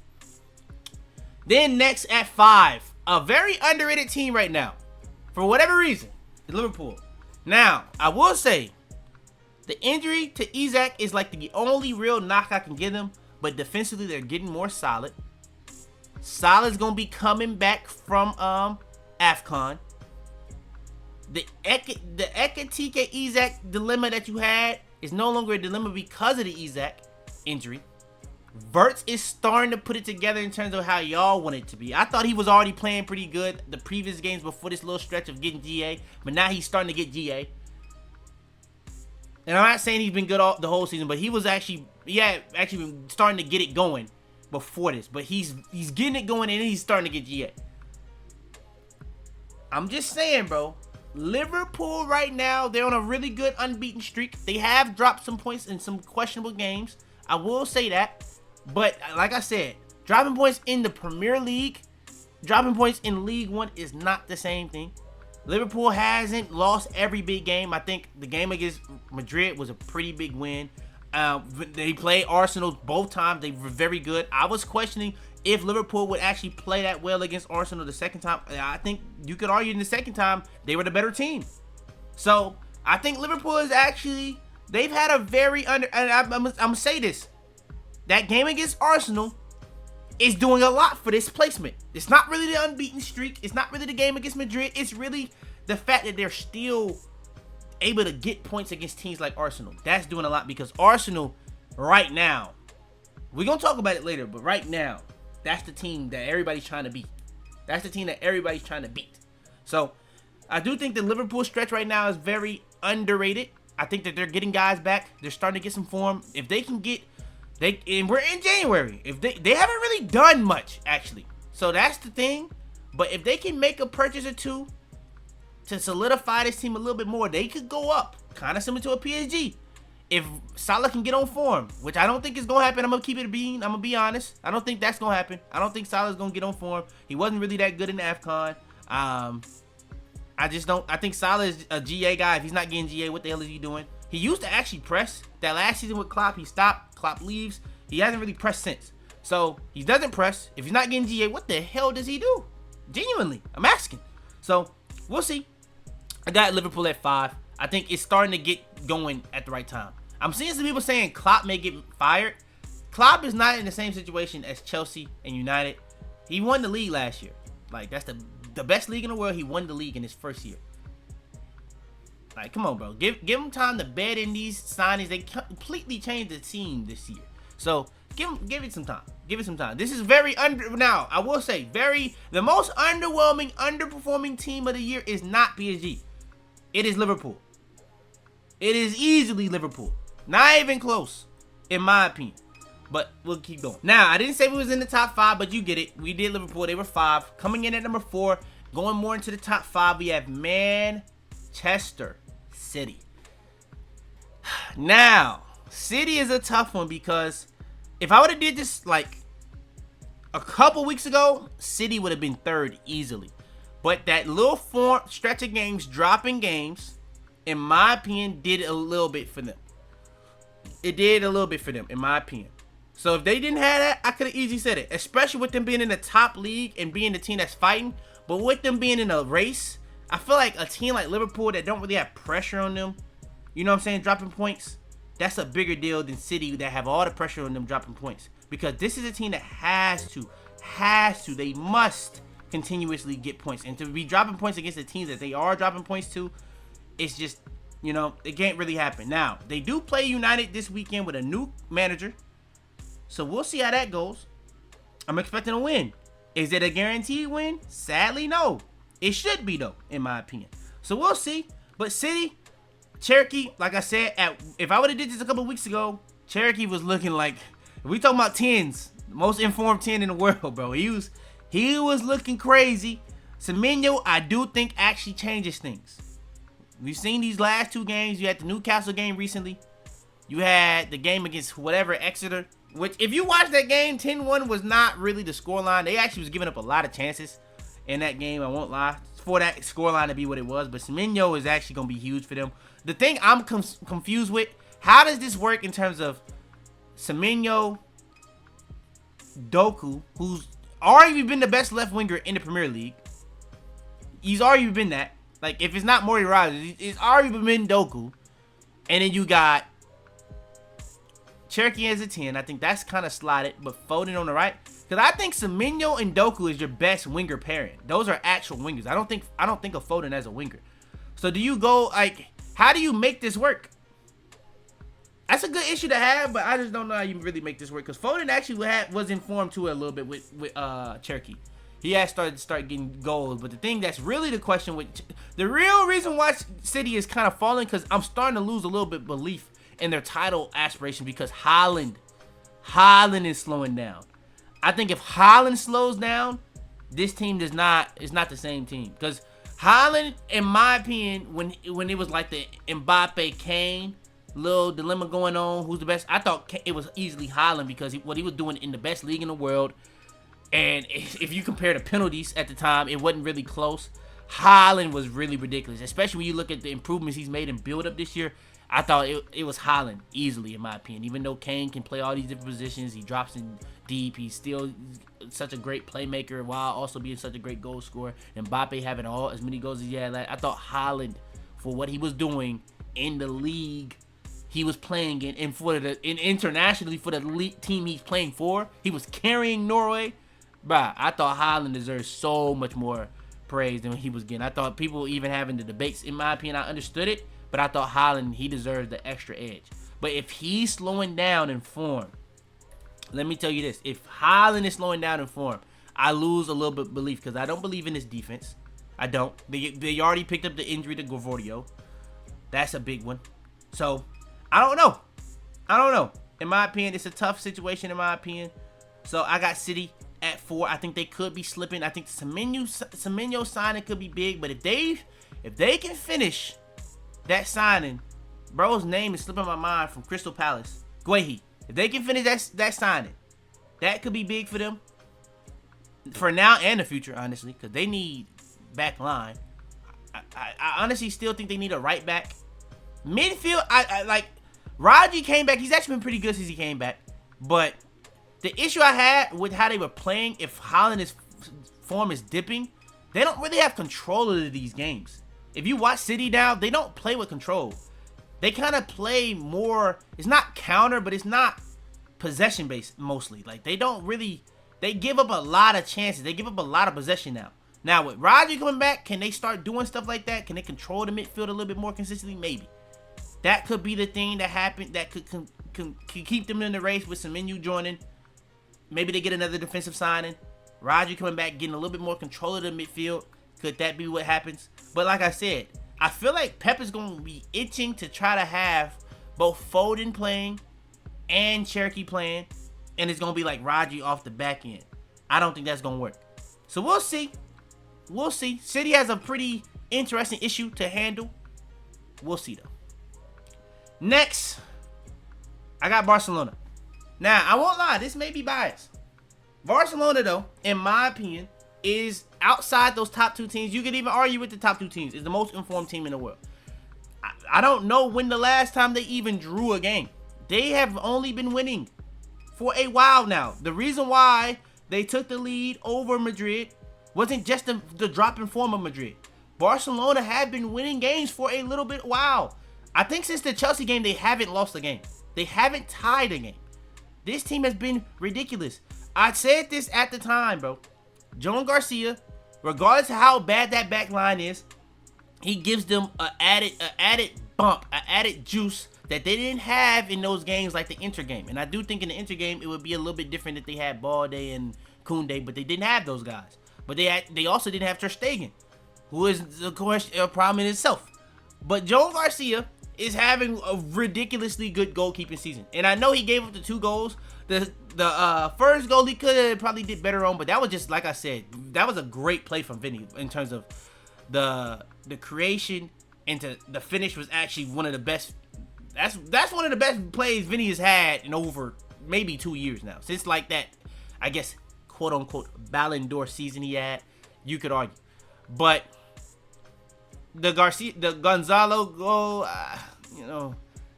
Then next at 5, a very underrated team right now. For whatever reason, Liverpool. Now, I will say, the injury to Izak is the only real knock I can give them. But defensively, they're getting more solid. Salah's going to be coming back from AFCON. The ekitike Izak dilemma that you had is no longer a dilemma because of the Izak injury. Wirtz is starting to put it together in terms of how y'all want it to be. I thought he was already playing pretty good the previous games before this little stretch of getting GA, but now he's starting to get GA. And I'm not saying he's been good all the whole season, but he had been starting to get it going before this. But he's getting it going and he's starting to get GA. I'm just saying, bro. Liverpool right now, they're on a really good unbeaten streak. They have dropped some points in some questionable games. I will say that. But like I said, dropping points in the Premier League, dropping points in League 1 is not the same thing. Liverpool hasn't lost every big game. I think the game against Madrid was a pretty big win. They played Arsenal both times. They were very good. I was questioning if Liverpool would actually play that well against Arsenal the second time. I think you could argue in the second time they were the better team. So I think Liverpool is actually, they've had a very and I'm going to say this. That game against Arsenal is doing a lot for this placement. It's not really the unbeaten streak. It's not really the game against Madrid. It's really the fact that they're still able to get points against teams like Arsenal. That's doing a lot because Arsenal right now, we're going to talk about it later, but right now, that's the team that everybody's trying to beat. That's the team that everybody's trying to beat. So, I do think the Liverpool stretch right now is very underrated. I think that they're getting guys back. They're starting to get some form. If they can get, and we're in January. If they haven't really done much, actually. So, that's the thing. But if they can make a purchase or two, to solidify this team a little bit more. They could go up, kind of similar to a PSG. If Salah can get on form, which I don't think is going to happen. I'm going to keep it a bean. I'm going to be honest. I don't think that's going to happen. I don't think Salah's going to get on form. He wasn't really that good in the AFCON. I just don't. I think Salah is a GA guy. If he's not getting GA, what the hell is he doing? He used to actually press. That last season with Klopp, he stopped. Klopp leaves. He hasn't really pressed since. So he doesn't press. If he's not getting GA, what the hell does he do? Genuinely, I'm asking. So we'll see. I got Liverpool at 5. I think it's starting to get going at the right time. I'm seeing some people saying Klopp may get fired. Klopp is not in the same situation as Chelsea and United. He won the league last year. Like, that's the best league in the world. He won the league in his first year. Like, come on, bro. Give him time to bed in these signings. They completely changed the team this year. So give it some time. Give it some time. This is very now, I will say, the most underwhelming, underperforming team of the year is not PSG. It is Liverpool. It is easily Liverpool. Not even close, in my opinion. But we'll keep going. Now, I didn't say we was in the top 5, but you get it. We did Liverpool. They were 5. Coming in at number 4, going more into the top 5, we have Manchester City. Now, City is a tough one because if I would have did this like a couple weeks ago, City would have been 3rd easily. But that little stretch of games, dropping games, in my opinion, did a little bit for them. It did a little bit for them, in my opinion. So if they didn't have that, I could have easily said it. Especially with them being in the top league and being the team that's fighting. But with them being in a race, I feel like a team like Liverpool that don't really have pressure on them, you know what I'm saying, dropping points, that's a bigger deal than City that have all the pressure on them dropping points. Because this is a team that they must continuously get points. And to be dropping points against the teams that they are dropping points to, it's just, you know, it can't really happen. Now, they do play United this weekend with a new manager. So we'll see how that goes. I'm expecting a win. Is it a guaranteed win? Sadly, no. It should be, though, in my opinion. So we'll see. But City, Cherokee, like I said, if I would have did this a couple weeks ago, Cherokee was looking like, if we talking about 10s, the most informed 10 in the world, bro. He was looking crazy. Semenyo, I do think, actually changes things. We've seen these last 2 games. You had the Newcastle game recently. You had the game against whatever, Exeter. Which, if you watch that game, 10-1 was not really the scoreline. They actually was giving up a lot of chances in that game, I won't lie, for that scoreline to be what it was. But Semenyo is actually going to be huge for them. The thing I'm confused with, how does this work in terms of Semenyo, Doku, who's already been the best left winger in the Premier League. He's already been that. Like, if it's not Morty Rogers, it's already been Doku. And then you got Cherokee as a 10. I think that's kind of slotted, but Foden on the right. Because I think Semenyo and Doku is your best winger pairing. Those are actual wingers. I don't think of Foden as a winger. So do you go, like, how do you make this work? That's a good issue to have, but I just don't know how you really make this work. Because Foden actually was informed to it a little bit with Cherokee. He has started getting goals. But the thing that's really the question with the real reason why City is kind of falling, because I'm starting to lose a little bit belief in their title aspiration, because Haaland is slowing down. I think if Haaland slows down, this team is not the same team. Because Haaland, in my opinion, when it was like the Mbappe, Kane little dilemma going on, who's the best, I thought it was easily Haaland, because what he was doing in the best league in the world. And if you compare the penalties at the time, it wasn't really close. Haaland was really ridiculous, especially when you look at the improvements he's made in build-up this year. I thought it was Haaland easily, in my opinion. Even though Kane can play all these different positions, he drops in deep. He's still such a great playmaker while also being such a great goal scorer. And Mbappe having as many goals as he had. I thought Haaland, for what he was doing in the league he was playing in, and internationally for the league team he's playing for, he was carrying Norway. Bruh, I thought Haaland deserved so much more praise than he was getting. I thought people even having the debates, in my opinion, I understood it. But I thought Haaland, he deserved the extra edge. But if he's slowing down in form, let me tell you this. If Haaland is slowing down in form, I lose a little bit of belief, because I don't believe in his defense. I don't. They already picked up the injury to Gavordio. That's a big one. So, I don't know. In my opinion, it's a tough situation, in my opinion. So, I got City at 4. I think they could be slipping. I think the Semenyo signing could be big. But if If they can finish that signing, bro's name is slipping my mind from Crystal Palace. Guehi. If they can finish that signing, that could be big for them. For now and the future, honestly, because they need back line. I honestly still think they need a right back. Midfield, I like Raji came back. He's actually been pretty good since he came back. But the issue I had with how they were playing, if Haaland's form is dipping, they don't really have control of these games. If you watch City now, they don't play with control. They kind of play more, it's not counter, but it's not possession based mostly. Like they don't really, they give up a lot of chances. They give up a lot of possession now. Now with Raji coming back, can they start doing stuff like that? Can they control the midfield a little bit more consistently? Maybe. That could be the thing that happened that could keep them in the race with some menu joining. Maybe they get another defensive signing. Raji coming back, getting a little bit more control of the midfield. Could that be what happens? But like I said, I feel like Pep is going to be itching to try to have both Foden playing and Cherokee playing. And it's going to be like Raji off the back end. I don't think that's going to work. So we'll see. We'll see. City has a pretty interesting issue to handle. We'll see though. Next, I got Barcelona. Now, I won't lie, this may be biased. Barcelona, though, in my opinion, is outside those top two teams. You could even argue with the top two teams. Is the most informed team in the world. I don't know when the last time they even drew a game. They have only been winning for a while now. The reason why they took the lead over Madrid wasn't just the drop in form of Madrid. Barcelona had been winning games for a little bit while. I think since the Chelsea game, they haven't lost a game. They haven't tied a game. This team has been ridiculous. I said this at the time, bro. Joan Garcia, regardless of how bad that back line is, he gives them an added bump, an added juice that they didn't have in those games like the Inter game. And I do think in the Inter game, it would be a little bit different if they had Balde and Koundé, but they didn't have those guys. But they also didn't have Ter Stegen, who is a problem in itself. But Joan Garcia is having a ridiculously good goalkeeping season. And I know he gave up the 2 goals. The first goal he could have probably did better on, but that was just, like I said, that was a great play from Vini in terms of the creation into the finish was actually one of the best. That's one of the best plays Vini has had in over maybe 2 years now. Since like that, I guess, quote unquote, Ballon d'Or season he had, you could argue. But the Gonzalo goal,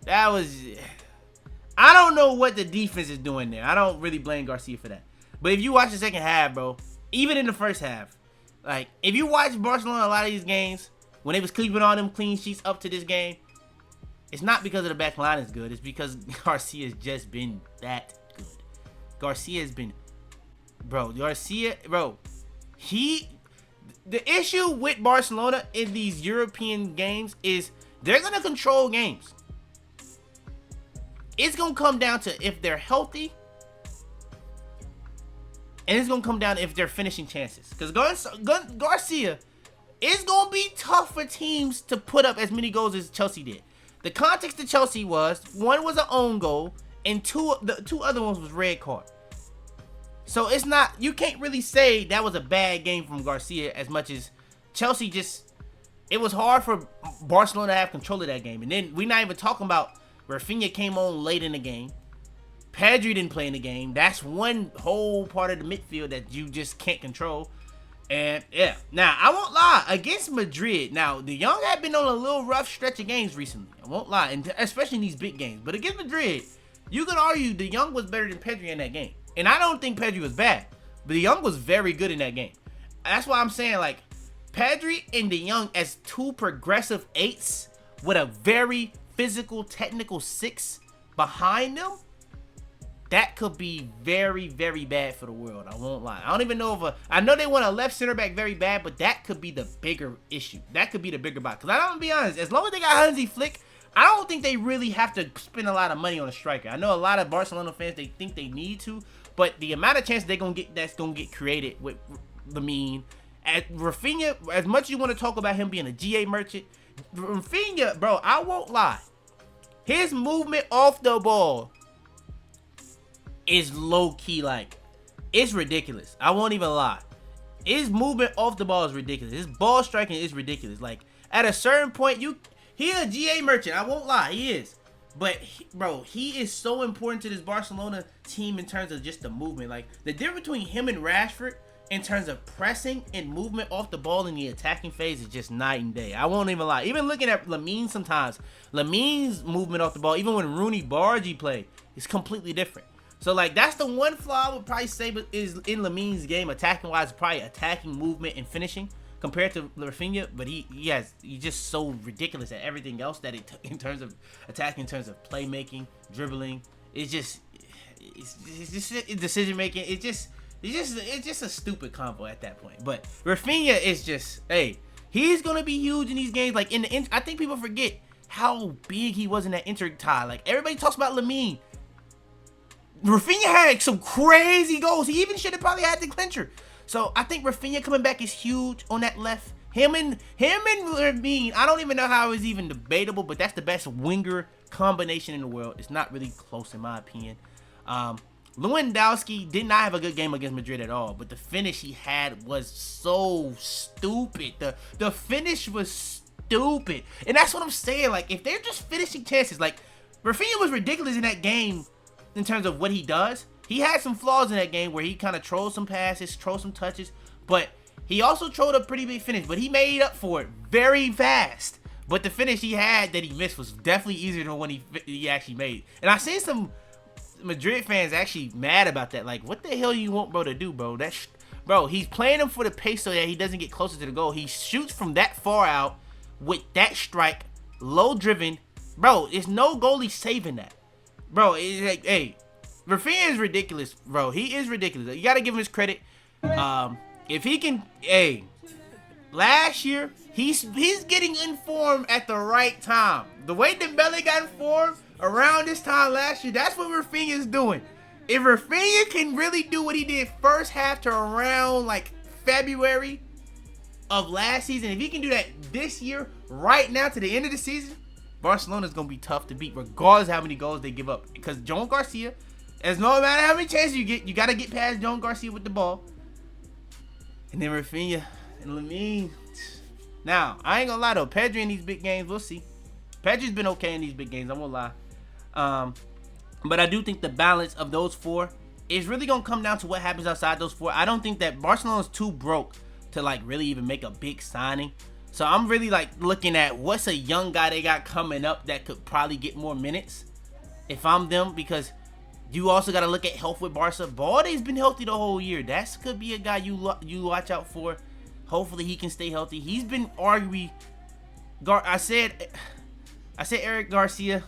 that was, I don't know what the defense is doing there. I don't really blame Garcia for that. But if you watch the second half, bro, even in the first half, like, if you watch Barcelona a lot of these games, when they was keeping on them clean sheets up to this game, it's not because of the back line is good. It's because Garcia's just been that good. Garcia has been, the issue with Barcelona in these European games is they're going to control games. It's going to come down to if they're healthy, and it's going to come down to if they're finishing chances. Because Garcia, it's going to be tough for teams to put up as many goals as Chelsea did. The context of Chelsea was, one was an own goal, and the two other ones was red card. So it's not, you can't really say that was a bad game from Garcia as much as Chelsea just, it was hard for Barcelona to have control of that game. And then we're not even talking about Rafinha came on late in the game. Pedri didn't play in the game. That's one whole part of the midfield that you just can't control. And yeah, now I won't lie, against Madrid, now the Young have been on a little rough stretch of games recently. I won't lie, and especially in these big games. But against Madrid, you could argue the Young was better than Pedri in that game. And I don't think Pedri was bad, but the Young was very good in that game. That's why I'm saying, like, Pedri and the Young as 2 progressive 8s with a very physical, technical 6 behind them, that could be very, very bad for the world. I won't lie. I don't even know if I know they want a left center back very bad, but that could be the bigger issue. That could be the bigger box. Because I don't be honest, as long as they got Hansi Flick, I don't think they really have to spend a lot of money on a striker. I know a lot of Barcelona fans, they think they need to, but the amount of chances they're gonna get that's gonna get created with Lamine, at Rafinha, as much as you want to talk about him being a GA merchant, Rafinha, bro, I won't lie, his movement off the ball is low key, like, it's ridiculous. I won't even lie. His movement off the ball is ridiculous. His ball striking is ridiculous. Like, At a certain point, he a GA merchant. I won't lie, he is. But, bro, he is so important to this Barcelona team in terms of just the movement. Like, the difference between him and Rashford in terms of pressing and movement off the ball in the attacking phase is just night and day. I won't even lie. Even looking at Lamine sometimes, Lamine's movement off the ball, even when Rooney Bargy played, is completely different. So, like, that's the one flaw I would probably say is in Lamine's game, attacking-wise, probably attacking movement and finishing compared to Rafinha, but he's just so ridiculous at everything else that in terms of attacking, in terms of playmaking, dribbling, it's just decision making. It's just a stupid combo at that point. But Rafinha is just, hey, he's gonna be huge in these games. Like I think people forget how big he was in that Inter tie. Like everybody talks about Lamine. Rafinha had some crazy goals. He even should have probably had the clincher. So I think Rafinha coming back is huge on that left. Him and Lamine, I don't even know how it's even debatable, but that's the best winger combination in the world. It's not really close in my opinion. Lewandowski did not have a good game against Madrid at all, but the finish he had was so stupid. The finish was stupid. And that's what I'm saying. Like, if they're just finishing chances, like, Rafinha was ridiculous in that game in terms of what he does. He had some flaws in that game where he kind of trolled some passes, trolled some touches, but he also trolled a pretty big finish, but he made up for it very fast. But the finish he had that he missed was definitely easier than one he actually made. And I seen some Madrid fans actually mad about that. Like, what the hell you want bro to do, bro? Bro, he's playing him for the pace so that he doesn't get closer to the goal. He shoots from that far out with that strike, low driven. Bro, there's no goalie saving that. Bro, it's like, hey, Rafinha is ridiculous, bro. He is ridiculous. You gotta give him his credit. If he can, hey, last year he's getting informed at the right time. The way Dembele got informed around this time last year, that's what Rafinha is doing. If Rafinha can really do what he did first half to around like February of last season, if he can do that this year, right now to the end of the season, Barcelona's gonna be tough to beat, regardless of how many goals they give up. Because Joan Garcia, as no matter how many chances you get, you gotta get past Joan Garcia with the ball. And then Rafinha and Lamine. Now, I ain't gonna lie though, Pedri in these big games, we'll see. Pedri's been okay in these big games, I won't lie. But I do think the balance of those four is really gonna come down to what happens outside those four. I don't think that Barcelona's too broke to like really even make a big signing. So I'm really like looking at what's a young guy they got coming up that could probably get more minutes if I'm them, because you also got to look at health with Barca. Balde's been healthy the whole year. That could be a guy you watch out for. Hopefully he can stay healthy. He's been arguably, I said Eric Garcia.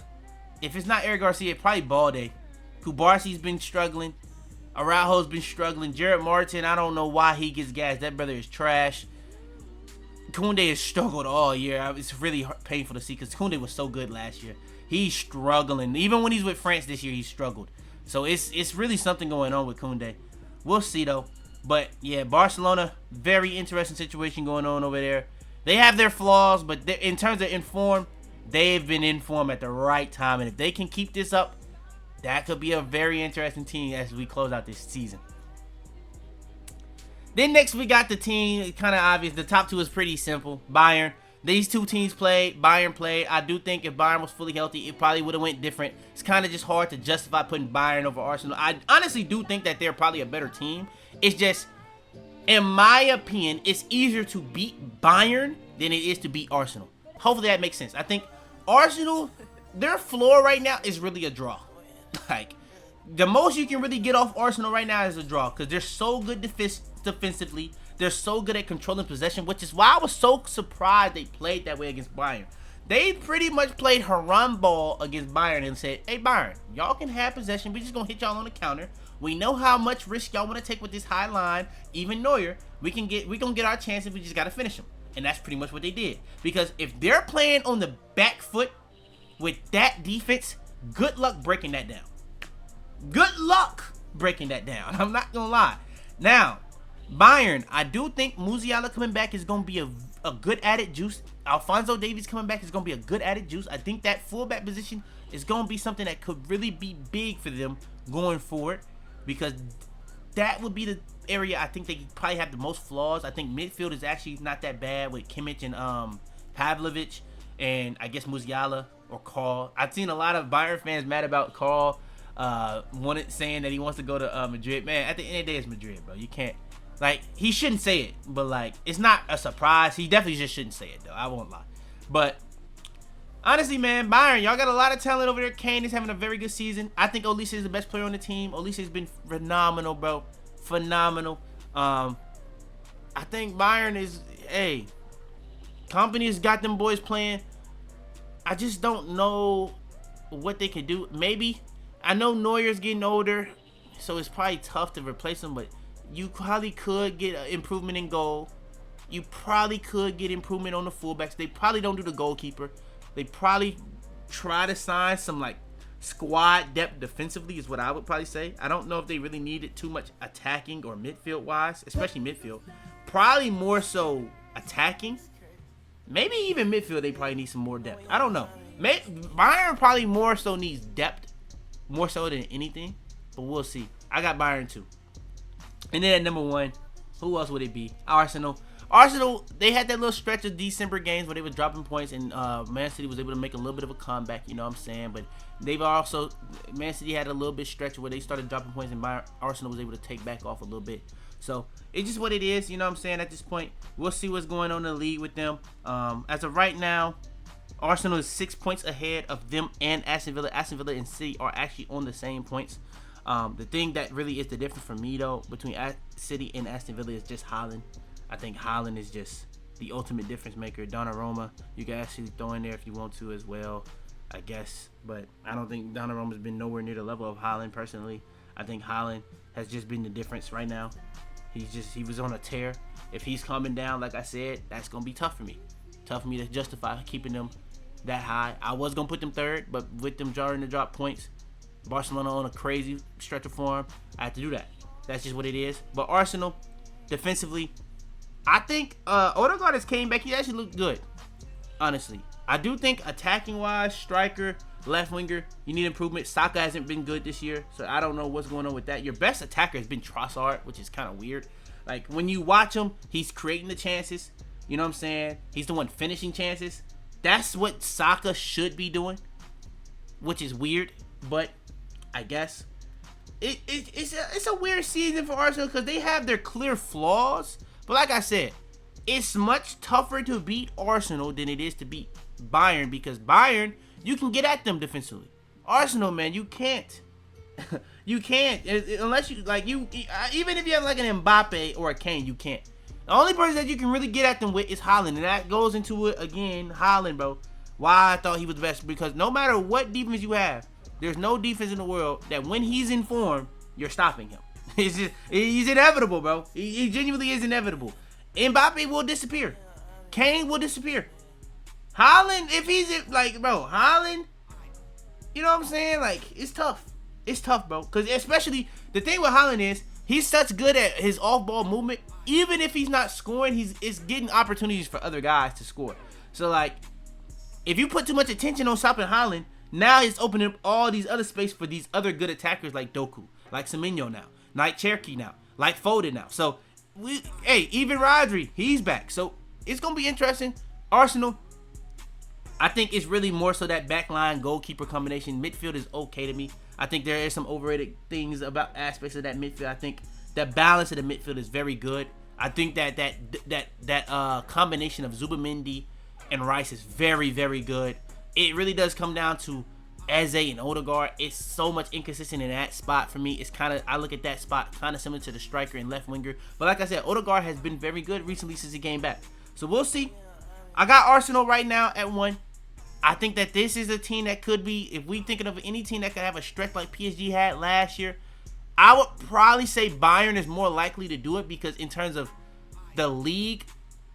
If it's not Eric Garcia, probably Balde. Kubarsi's been struggling. Araujo's been struggling. Jared Martin, I don't know why he gets gas. That brother is trash. Koundé has struggled all year. It's really painful to see because Koundé was so good last year. He's struggling. Even when he's with France this year, he struggled. So it's really something going on with Koundé. We'll see though. But yeah, Barcelona, very interesting situation going on over there. They have their flaws, but in terms of informed, they've been informed at the right time. And if they can keep this up, that could be a very interesting team as we close out this season. Then next we got the team, kind of obvious. The top two is pretty simple. Bayern. These two teams played. Bayern played. I do think if Bayern was fully healthy, it probably would have went different. It's kind of just hard to justify putting Bayern over Arsenal. I honestly do think that they're probably a better team. It's just, in my opinion, it's easier to beat Bayern than it is to beat Arsenal. Hopefully that makes sense. I think Arsenal, their floor right now is really a draw. Like, the most you can really get off Arsenal right now is a draw because they're so good defensively. They're so good at controlling possession, which is why I was so surprised they played that way against Bayern. They pretty much played haram ball against Bayern and said, hey, Bayern, y'all can have possession. We're just going to hit y'all on the counter. We know how much risk y'all want to take with this high line. Even Neuer, we're going to get our chances. We just got to finish them. And that's pretty much what they did. Because if they're playing on the back foot with that defense, good luck breaking that down. Good luck breaking that down. I'm not going to lie. Now, Bayern, I do think Musiala coming back is going to be a good added juice. Alphonso Davies coming back is going to be a good added juice. I think that fullback position is going to be something that could really be big for them going forward, because that would be the area I think they probably have the most flaws. I think midfield is actually not that bad with Kimmich and Pavlovic, and I guess Musiala or Carl. I've seen a lot of Bayern fans mad about Carl, saying that he wants to go to Madrid. Man, at the end of the day, it's Madrid, bro. You can't, like, he shouldn't say it, but like, it's not a surprise. He definitely just shouldn't say it, though. I won't lie. But honestly, man, Bayern, y'all got a lot of talent over there. Kane is having a very good season. I think Olise is the best player on the team. Olise has been phenomenal, bro. Phenomenal. I think Bayern is, hey, Company has got them boys playing. I just don't know what they can do. Maybe, I know Neuer's getting older, so it's probably tough to replace him, but you probably could get an improvement in goal. You probably could get improvement on the fullbacks. They probably don't do the goalkeeper. They probably try to sign some like squad depth defensively is what I would probably say. I don't know if they really needed too much attacking or midfield wise, especially midfield. Probably more so attacking. Maybe even midfield they probably need some more depth. I don't know. Bayern probably more so needs depth, more so than anything. But we'll see. I got Bayern too. And then at number 1, who else would it be? Arsenal. Arsenal, they had that little stretch of December games where they were dropping points, and Man City was able to make a little bit of a comeback, you know what I'm saying? But they've also, Man City had a little bit stretch where they started dropping points, and Arsenal was able to take back off a little bit. So it's just what it is, you know what I'm saying? At this point, we'll see what's going on in the league with them. As of right now, Arsenal is 6 points ahead of them and Aston Villa. Aston Villa and City are actually on the same points. The thing that really is the difference for me, though, between City and Aston Villa is just Haaland. I think Haaland is just the ultimate difference maker. Donnarumma, you can actually throw in there if you want to as well, I guess. But I don't think Donnarumma's been nowhere near the level of Haaland personally. I think Haaland has just been the difference right now. He was on a tear. If he's coming down, like I said, that's going to be tough for me. Tough for me to justify keeping them that high. I was going to put them third, but with them jarring to drop points, Barcelona on a crazy stretch of form, I have to do that. That's just what it is. But Arsenal, defensively, I think Odegaard has came back. He actually looked good, honestly. I do think attacking-wise, striker, left winger, you need improvement. Saka hasn't been good this year, so I don't know what's going on with that. Your best attacker has been Trossard, which is kind of weird. Like, when you watch him, he's creating the chances. You know what I'm saying? He's the one finishing chances. That's what Saka should be doing, which is weird, but I guess. It's a weird season for Arsenal because they have their clear flaws. But like I said, it's much tougher to beat Arsenal than it is to beat Bayern, because Bayern, you can get at them defensively. Arsenal, man, you can't. You can't. Unless you, like, even if you have like an Mbappe or a Kane, you can't. The only person that you can really get at them with is Haaland. And that goes into it again, Haaland, bro. Why I thought he was the best. Because no matter what defense you have, there's no defense in the world that when he's in form, you're stopping him. He's inevitable, bro. He genuinely is inevitable. Mbappe will disappear. Kane will disappear. Haaland, if he's like, bro, Haaland, you know what I'm saying? Like, it's tough. It's tough, bro. Because especially, the thing with Haaland is, he's such good at his off-ball movement. Even if he's not scoring, it's getting opportunities for other guys to score. So, like, if you put too much attention on stopping Haaland, now it's opening up all these other space for these other good attackers like Doku, like Semenyo now, like Cherky now, like Foden now. So, even Rodri, he's back. So, it's going to be interesting. Arsenal, I think it's really more so that backline goalkeeper combination. Midfield is okay to me. I think there is some overrated things about aspects of that midfield. I think the balance of the midfield is very good. I think that combination of Zubimendi and Rice is very, very good. It really does come down to Eze and Odegaard. It's so much inconsistent in that spot for me. It's kind of, I look at that spot kind of similar to the striker and left winger. But like I said, Odegaard has been very good recently since he came back. So we'll see. I got Arsenal right now at 1. I think that this is a team that could be, if we thinking of any team that could have a stretch like PSG had last year, I would probably say Bayern is more likely to do it, because in terms of the league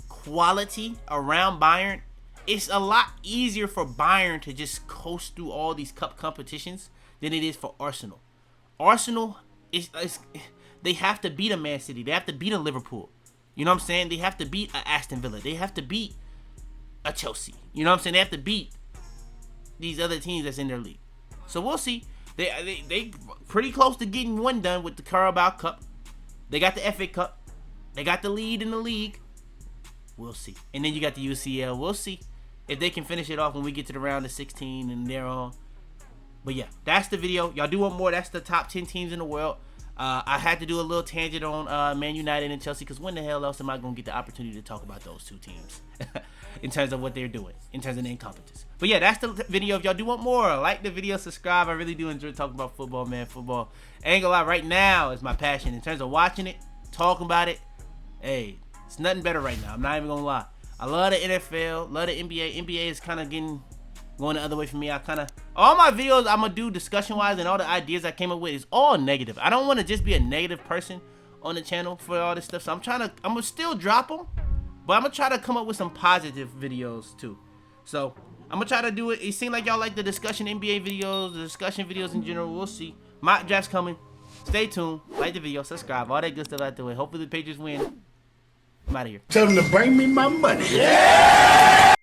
quality around Bayern, it's a lot easier for Bayern to just coast through all these cup competitions than it is for Arsenal. Arsenal, they have to beat a Man City. They have to beat a Liverpool. You know what I'm saying? They have to beat a Aston Villa. They have to beat a Chelsea. You know what I'm saying? They have to beat these other teams that's in their league. So we'll see. They pretty close to getting one done with the Carabao Cup. They got the FA Cup. They got the lead in the league. We'll see. And then you got the UCL. We'll see if they can finish it off when we get to the round of 16 and they're on. But yeah, that's the video. Y'all do want more? That's the top 10 teams in the world. I had to do a little tangent on Man United and Chelsea because when the hell else am I going to get the opportunity to talk about those two teams in terms of what they're doing, in terms of their incompetence. But yeah, that's the video. If y'all do want more, like the video, subscribe. I really do enjoy talking about football, man. Football, ain't gonna lie, right now is my passion. In terms of watching it, talking about it, hey, it's nothing better right now. I'm not even gonna lie. I love the NFL, love the NBA. NBA is kind of going the other way for me. All my videos I'm gonna do discussion wise and all the ideas I came up with is all negative. I don't want to just be a negative person on the channel for all this stuff. So I'm gonna still drop them, but I'm gonna try to come up with some positive videos too. So I'm gonna try to do it. It seems like y'all like the discussion NBA videos, the discussion videos in general. We'll see. Mock drafts coming. Stay tuned. Like the video, subscribe, all that good stuff out the way. Hopefully the Patriots win. I'm out of here. Tell them to bring me my money. Yeah!